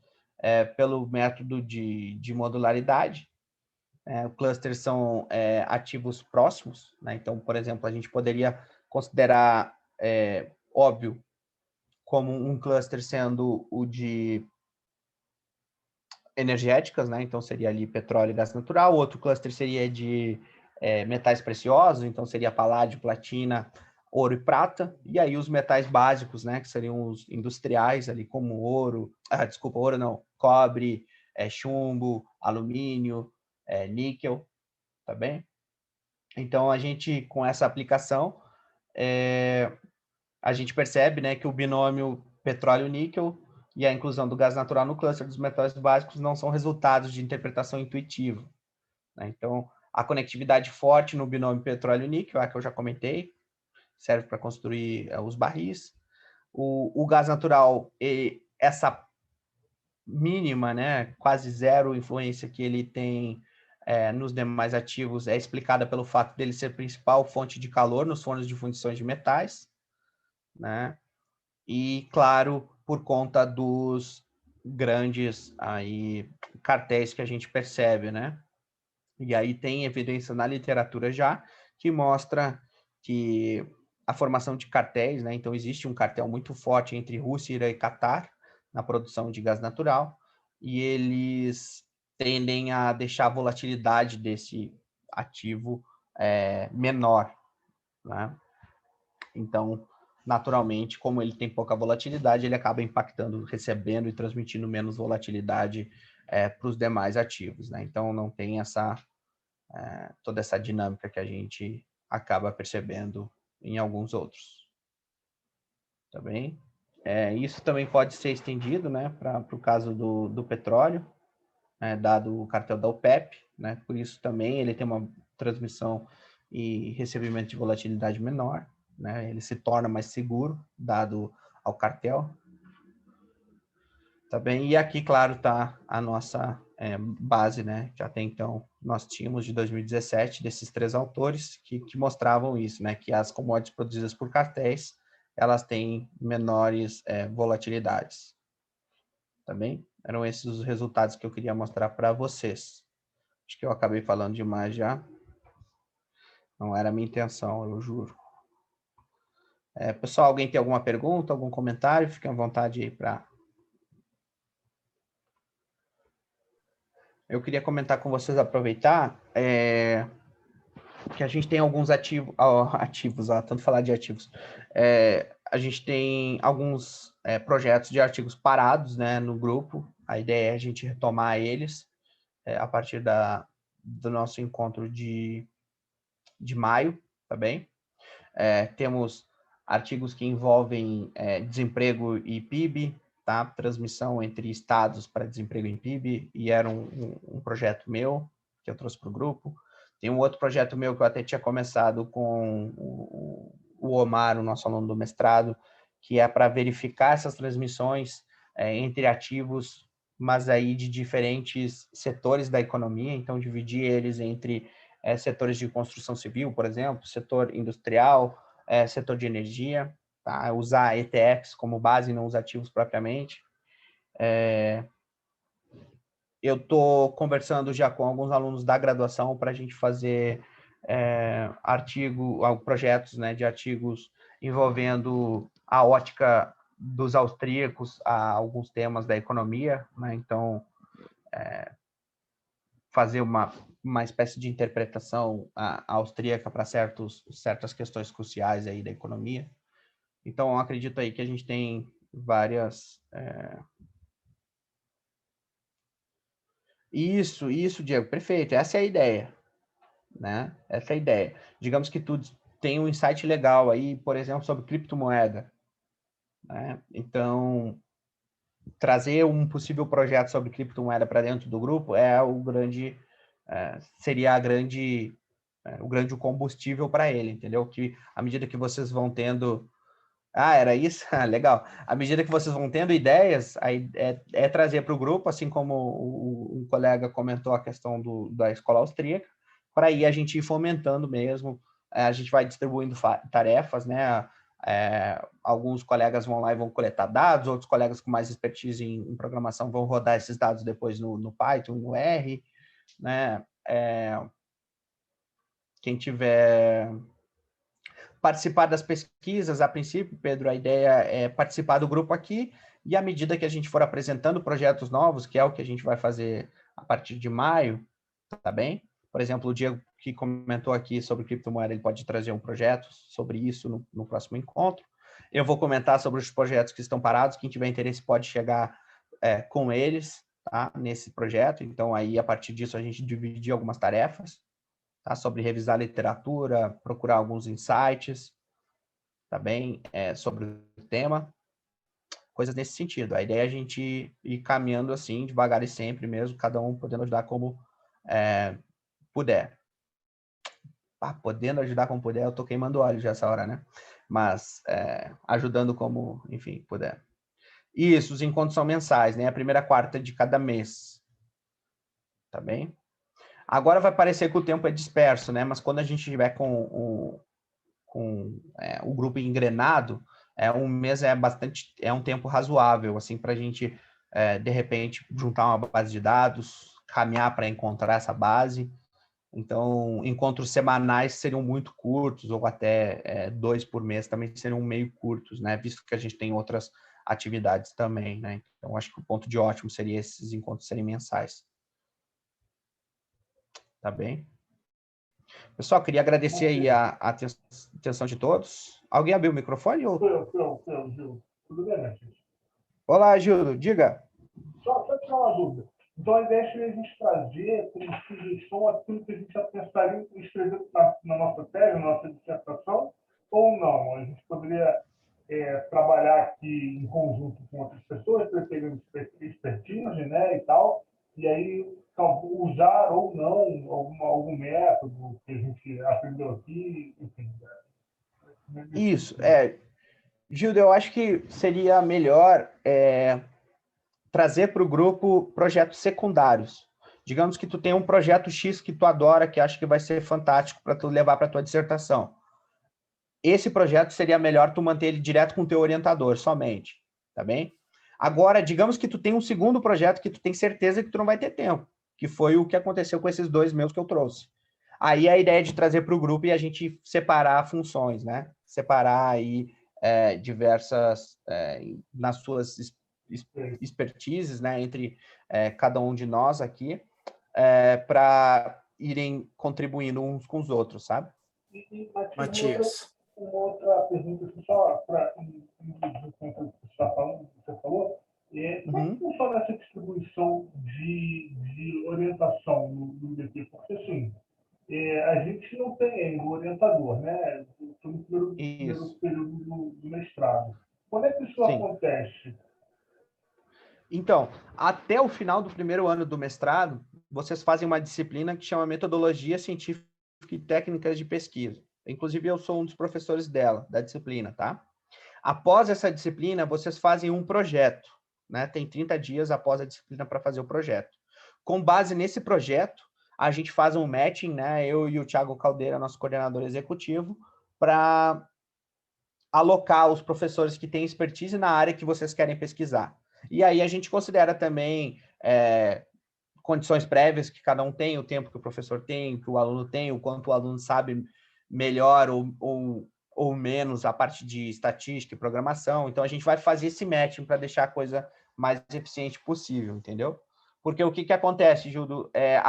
pelo método de modularidade. Clusters são ativos próximos, né? Então, por exemplo, a gente poderia considerar, óbvio, como um cluster sendo o de energéticas, né? Então, seria ali petróleo e gás natural. Outro cluster seria de metais preciosos, então seria paládio, platina, ouro e prata. E aí os metais básicos, né? Que seriam os industriais ali, como ouro, ouro não, cobre, chumbo, alumínio, níquel, tá bem? Então, a gente, com essa aplicação, a gente percebe, né, que o binômio petróleo-níquel e a inclusão do gás natural no cluster dos metais básicos não são resultados de interpretação intuitiva, né? Então, a conectividade forte no binômio petróleo-níquel, a que eu já comentei, serve para construir os barris. O gás natural, essa mínima, né, quase zero influência que ele tem nos demais ativos é explicada pelo fato dele ser principal fonte de calor nos fornos de fundições de metais, né? E, claro, por conta dos grandes aí cartéis que a gente percebe, né? E aí tem evidência na literatura já que mostra que a formação de cartéis, né? Então, existe um cartel muito forte entre Rússia, Irã e Catar na produção de gás natural, e eles tendem a deixar a volatilidade desse ativo menor, né? Então, naturalmente, como ele tem pouca volatilidade, ele acaba impactando, recebendo e transmitindo menos volatilidade para os demais ativos, né? Então, não tem toda essa dinâmica que a gente acaba percebendo em alguns outros. Tá bem? Isso também pode ser estendido, né, para o caso do petróleo, dado o cartel da OPEP, né? Por isso também ele tem uma transmissão e recebimento de volatilidade menor, né? Ele se torna mais seguro, dado ao cartel. Tá bem? E aqui, claro, está a nossa base, né? Que até então nós tínhamos de 2017, desses 3 autores, que mostravam isso, né? Que as commodities produzidas por cartéis, elas têm menores volatilidades. Tá bem? Eram esses os resultados que eu queria mostrar para vocês. Acho que eu acabei falando demais já. Não era a minha intenção, eu juro. Pessoal, alguém tem alguma pergunta, algum comentário? Fiquem à vontade aí para... Eu queria comentar com vocês, aproveitar, que a gente tem alguns ativos, tanto falar de ativos. A gente tem alguns projetos de artigos parados, né, no grupo. A ideia é a gente retomar eles a partir do nosso encontro de maio, tá bem? Temos artigos que envolvem desemprego e PIB, tá? Transmissão entre estados para desemprego e PIB, e era um projeto meu, que eu trouxe para o grupo. Tem um outro projeto meu que eu até tinha começado com o Omar, o nosso aluno do mestrado, que é para verificar essas transmissões entre ativos, mas aí de diferentes setores da economia, então dividir eles entre setores de construção civil, por exemplo, setor industrial, setor de energia, tá? Usar ETFs como base, não os ativos propriamente. Eu estou conversando já com alguns alunos da graduação para a gente fazer projetos, né, de artigos envolvendo a ótica dos austríacos a alguns temas da economia, né? Então, fazer uma espécie de interpretação austríaca para certas questões cruciais aí da economia. Então, eu acredito aí que a gente tem várias... Isso, Diego, perfeito. Essa é a ideia, né? Essa é a ideia. Digamos que tu tem um insight legal aí, por exemplo, sobre criptomoeda, né? Então, trazer um possível projeto sobre criptomoeda para dentro do grupo seria o grande combustível para ele, entendeu? Que à medida que vocês vão tendo... era isso? Legal. À medida que vocês vão tendo ideias, aí trazer para o grupo, assim como o colega comentou a questão da escola austríaca, para aí a gente ir fomentando mesmo, a gente vai distribuindo tarefas, né? Alguns colegas vão lá e vão coletar dados, outros colegas com mais expertise em programação vão rodar esses dados depois no Python, no R, né? Quem tiver... participar das pesquisas, a princípio, Pedro, a ideia é participar do grupo aqui, e à medida que a gente for apresentando projetos novos, que é o que a gente vai fazer a partir de maio, tá bem? Por exemplo, o Diego, que comentou aqui sobre criptomoeda, ele pode trazer um projeto sobre isso no próximo encontro. Eu vou comentar sobre os projetos que estão parados, quem tiver interesse pode chegar com eles, tá? Nesse projeto. Então, aí, a partir disso, a gente dividir algumas tarefas, tá? Sobre revisar a literatura, procurar alguns insights, tá bem? Sobre o tema, coisas nesse sentido. A ideia é a gente ir caminhando assim, devagar e sempre mesmo, cada um podendo ajudar como puder. Podendo ajudar como puder, eu tô queimando óleo já essa hora, né? Mas ajudando como, enfim, puder. Isso, os encontros são mensais, né? A primeira quarta de cada mês. Tá bem? Agora vai parecer que o tempo é disperso, né? Mas quando a gente estiver com o grupo engrenado, um mês é um tempo razoável, assim, para a gente, de repente, juntar uma base de dados, caminhar para encontrar essa base. Então, encontros semanais seriam muito curtos, ou até 2 por mês também seriam meio curtos, né? Visto que a gente tem outras atividades também, né? Então, acho que o ponto de ótimo seria esses encontros serem mensais. Tá bem? Pessoal, queria agradecer aí a atenção de todos. Alguém abriu o microfone? Ou... Gil. Tudo bem, né, gente? Olá, Gil, diga. Só tirar uma dúvida. Então, a ideia é a gente trazer como sugestão aquilo que a gente já pensaria em escrever na nossa tese, na nossa dissertação, ou não? A gente poderia trabalhar aqui em conjunto com outras pessoas, preterindo expertise, né, e tal, e aí usar ou não algum método que a gente aprendeu aqui, enfim. Isso, Gildo, eu acho que seria melhor trazer para o grupo projetos secundários. Digamos que tu tem um projeto X que tu adora, que acha que vai ser fantástico para tu levar para tua dissertação. Esse projeto seria melhor tu manter ele direto com o teu orientador, somente, tá bem? Agora, digamos que tu tem um segundo projeto que tu tem certeza que tu não vai ter tempo, que foi o que aconteceu com esses 2 meus que eu trouxe. Aí a ideia é de trazer para o grupo e a gente separar funções, né? Separar aí diversas, nas suas expertises, né? Entre cada um de nós aqui, para irem contribuindo uns com os outros, sabe? E Matias. uma outra pergunta, assim, só para introduzir o que você falou. Como funciona essa distribuição de orientação no BP? Porque, assim, a gente não tem ainda o orientador, né? Estou no primeiro Isso. período do mestrado. Quando é que isso Sim. acontece? Então, até o final do primeiro ano do mestrado, vocês fazem uma disciplina que chama Metodologia Científica e Técnicas de Pesquisa. Inclusive, eu sou um dos professores dela, da disciplina, tá? Após essa disciplina, vocês fazem um projeto, né? Tem 30 dias após a disciplina para fazer o projeto. Com base nesse projeto, a gente faz um matching, né? Eu e o Thiago Caldeira, nosso coordenador executivo, para alocar os professores que têm expertise na área que vocês querem pesquisar. E aí a gente considera também condições prévias que cada um tem, o tempo que o professor tem, que o aluno tem, o quanto o aluno sabe melhor ou menos a parte de estatística e programação. Então, a gente vai fazer esse matching para deixar a coisa mais eficiente possível, entendeu? Porque o que acontece, Gildo, é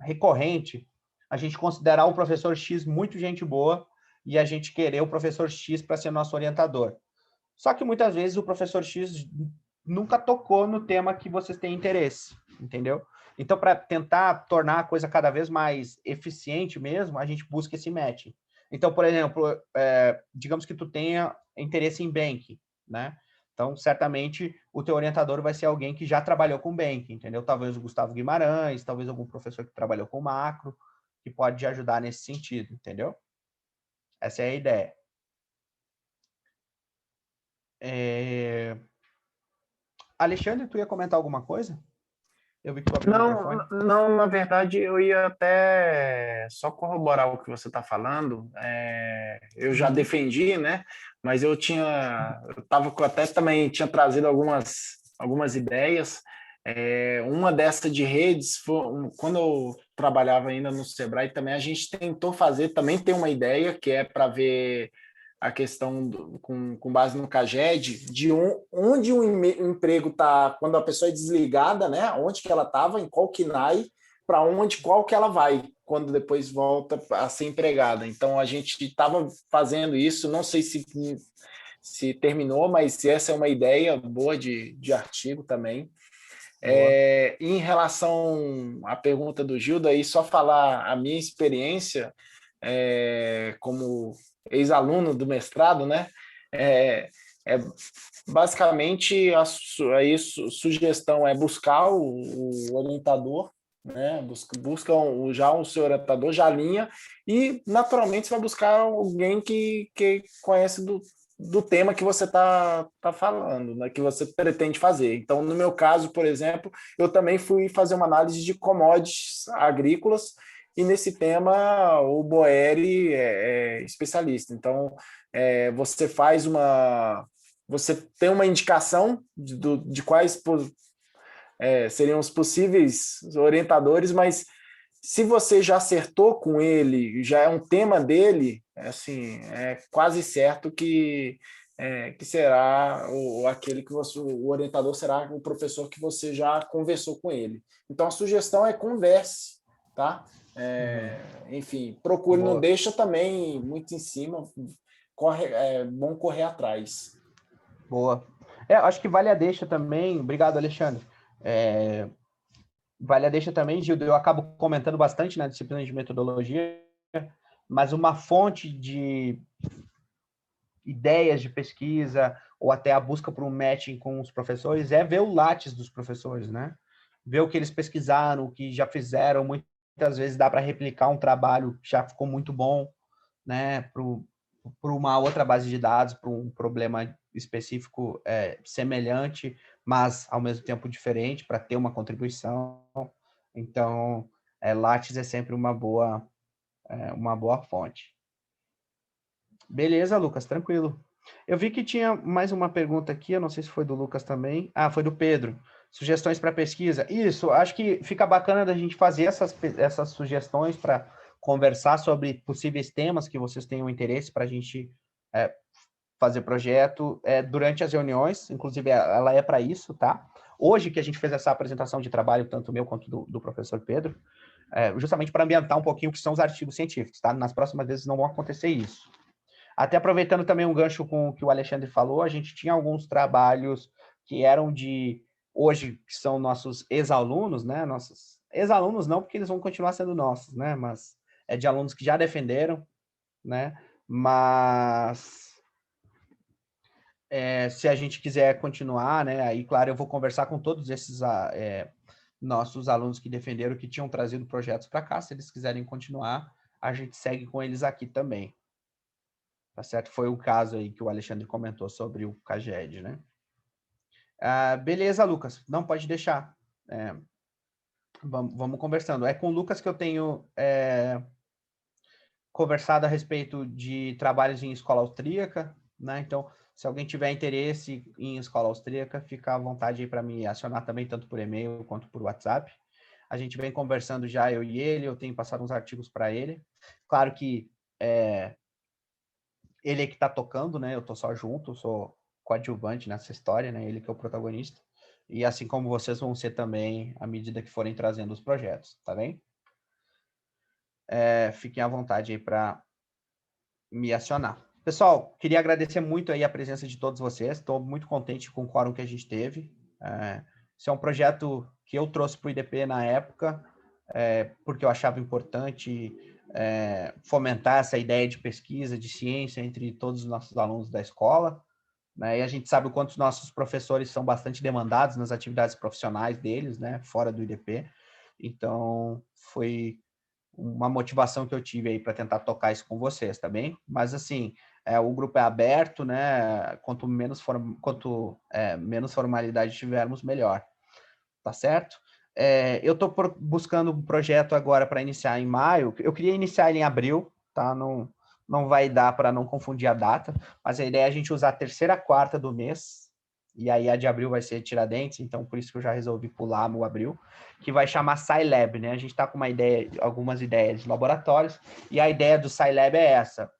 recorrente a gente considerar o professor X muito gente boa e a gente querer o professor X para ser nosso orientador. Só que muitas vezes o professor X nunca tocou no tema que vocês têm interesse, entendeu? Então, para tentar tornar a coisa cada vez mais eficiente mesmo, a gente busca esse matching. Então, por exemplo, digamos que tu tenha interesse em banking, né? Então, certamente, o teu orientador vai ser alguém que já trabalhou com banking, entendeu? Talvez o Gustavo Guimarães, talvez algum professor que trabalhou com macro, que pode te ajudar nesse sentido, entendeu? Essa é a ideia. Alexandre, tu ia comentar alguma coisa? Eu vi que tu abriu o microfone. Não, na verdade, eu ia até só corroborar o que você está falando. Eu já defendi, né? Mas eu até também tinha trazido algumas ideias. Uma dessa de redes, quando eu trabalhava ainda no Sebrae, também a gente tentou fazer, também tem uma ideia que é para ver a questão com base no CAGED, de onde um emprego está, quando a pessoa é desligada, né? Onde que ela estava, em qual KNAI, para qual que ela vai, quando depois volta a ser empregada. Então, a gente estava fazendo isso, não sei se terminou, mas essa é uma ideia boa de artigo também. Em relação à pergunta do Gildo, aí só falar a minha experiência como ex-aluno do mestrado, né? Basicamente a sugestão é buscar o orientador, né? Buscam já o seu orientador, já alinha, e naturalmente você vai buscar alguém que conhece do tema que você está falando, né, que você pretende fazer. Então, no meu caso, por exemplo, eu também fui fazer uma análise de commodities agrícolas, e nesse tema o Boeri é especialista. Então, você tem uma indicação de quais seriam os possíveis orientadores, mas se você já acertou com ele, já é um tema dele, assim, é quase certo que será aquele que o orientador será o professor que você já conversou com ele. Então, a sugestão é converse, tá? Enfim, procure, não deixa também muito em cima, é bom correr atrás. Boa. Acho que vale a deixa também. Obrigado, Alexandre. Vale a deixa também, Gildo. Eu acabo comentando bastante na disciplina de metodologia, mas uma fonte de ideias de pesquisa ou até a busca por um matching com os professores é ver o Lattes dos professores, né? Ver o que eles pesquisaram, o que já fizeram. Muitas vezes dá para replicar um trabalho que já ficou muito bom, né? Para uma outra base de dados, para um problema específico semelhante, mas ao mesmo tempo diferente, para ter uma contribuição. Então, Lattes é sempre uma boa fonte. Beleza, Lucas, tranquilo. Eu vi que tinha mais uma pergunta aqui, eu não sei se foi do Lucas também. Ah, foi do Pedro. Sugestões para pesquisa. Isso, acho que fica bacana da gente fazer essas sugestões para conversar sobre possíveis temas que vocês tenham interesse para a gente fazer projeto durante as reuniões. Inclusive, ela é para isso, tá? Hoje que a gente fez essa apresentação de trabalho, tanto meu quanto do professor Pedro, justamente para ambientar um pouquinho o que são os artigos científicos, tá? Nas próximas vezes não vão acontecer isso. Até aproveitando também um gancho com o que o Alexandre falou, a gente tinha alguns trabalhos que eram hoje, que são nossos ex-alunos, né? Nossos ex-alunos não, porque eles vão continuar sendo nossos, né? Mas é de alunos que já defenderam, né? Mas se a gente quiser continuar, né? Aí, claro, eu vou conversar com todos esses nossos alunos que defenderam, que tinham trazido projetos para cá. Se eles quiserem continuar, a gente segue com eles aqui também. Tá certo? Foi o caso aí que o Alexandre comentou sobre o CAGED, né? Beleza, Lucas. Não, pode deixar. Vamos conversando. É com o Lucas que eu tenho conversado a respeito de trabalhos em escola austríaca, né? Então, se alguém tiver interesse em escola austríaca, fica à vontade aí para me acionar também, tanto por e-mail quanto por WhatsApp. A gente vem conversando já, eu e ele, eu tenho passado uns artigos para ele. Claro que ele é que está tocando, né? Eu estou só junto, sou coadjuvante nessa história, né? Ele que é o protagonista. E assim como vocês vão ser também à medida que forem trazendo os projetos, tá bem? Fiquem à vontade aí para me acionar. Pessoal, queria agradecer muito aí a presença de todos vocês. Estou muito contente com o quórum que a gente teve. Esse é um projeto que eu trouxe para o IDP na época, porque eu achava importante fomentar essa ideia de pesquisa, de ciência entre todos os nossos alunos da escola, né? E a gente sabe o quanto os nossos professores são bastante demandados nas atividades profissionais deles, né? Fora do IDP. Então, foi uma motivação que eu tive aí para tentar tocar isso com vocês, tá bem? Mas, assim, o grupo é aberto, né? Quanto menos formalidade tivermos, melhor. Tá certo? Eu estou buscando um projeto agora para iniciar em maio. Eu queria iniciar ele em abril, tá? Não vai dar para não confundir a data, mas a ideia é a gente usar a terceira quarta do mês, e aí a de abril vai ser Tiradentes, então por isso que eu já resolvi pular no abril, que vai chamar SciLab, né? A gente está com algumas ideias de laboratórios, e a ideia do SciLab é essa,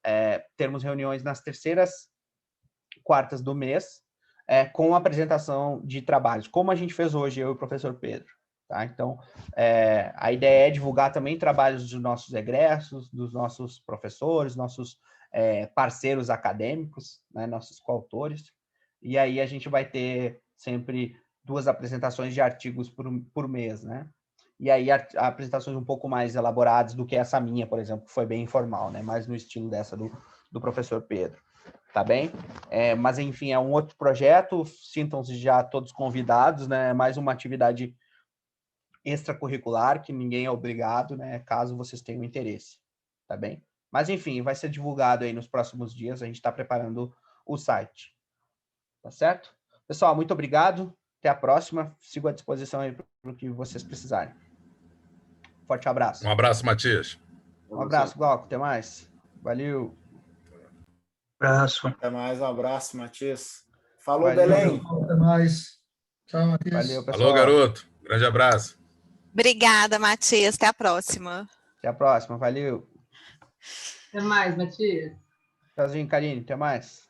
termos reuniões nas terceiras quartas do mês, com apresentação de trabalhos, como a gente fez hoje, eu e o professor Pedro. Tá? Então, a ideia é divulgar também trabalhos dos nossos egressos, dos nossos professores, nossos parceiros acadêmicos, né, nossos coautores, e aí a gente vai ter sempre 2 apresentações de artigos por mês, né? E aí apresentações um pouco mais elaboradas do que essa minha, por exemplo, que foi bem informal, né? Mais no estilo dessa do professor Pedro. Tá bem? Mas, enfim, é um outro projeto, sintam-se já todos convidados, né? Mais uma atividade extracurricular, que ninguém é obrigado, né? Caso vocês tenham interesse, tá bem? Mas, enfim, vai ser divulgado aí nos próximos dias, a gente está preparando o site, tá certo? Pessoal, muito obrigado, até a próxima, sigo à disposição aí para o que vocês precisarem. Forte abraço. Um abraço, Matias. Um abraço, Glauco, até mais. Valeu. Abraço. Até mais, um abraço, Matias. Falou, Valeu. Belém. Até mais. Tchau, Matias. Valeu, pessoal. Alô, garoto. Grande abraço. Obrigada, Matias. Até a próxima. Até a próxima. Valeu. Até mais, Matias. Tchauzinho, Karine. Até mais.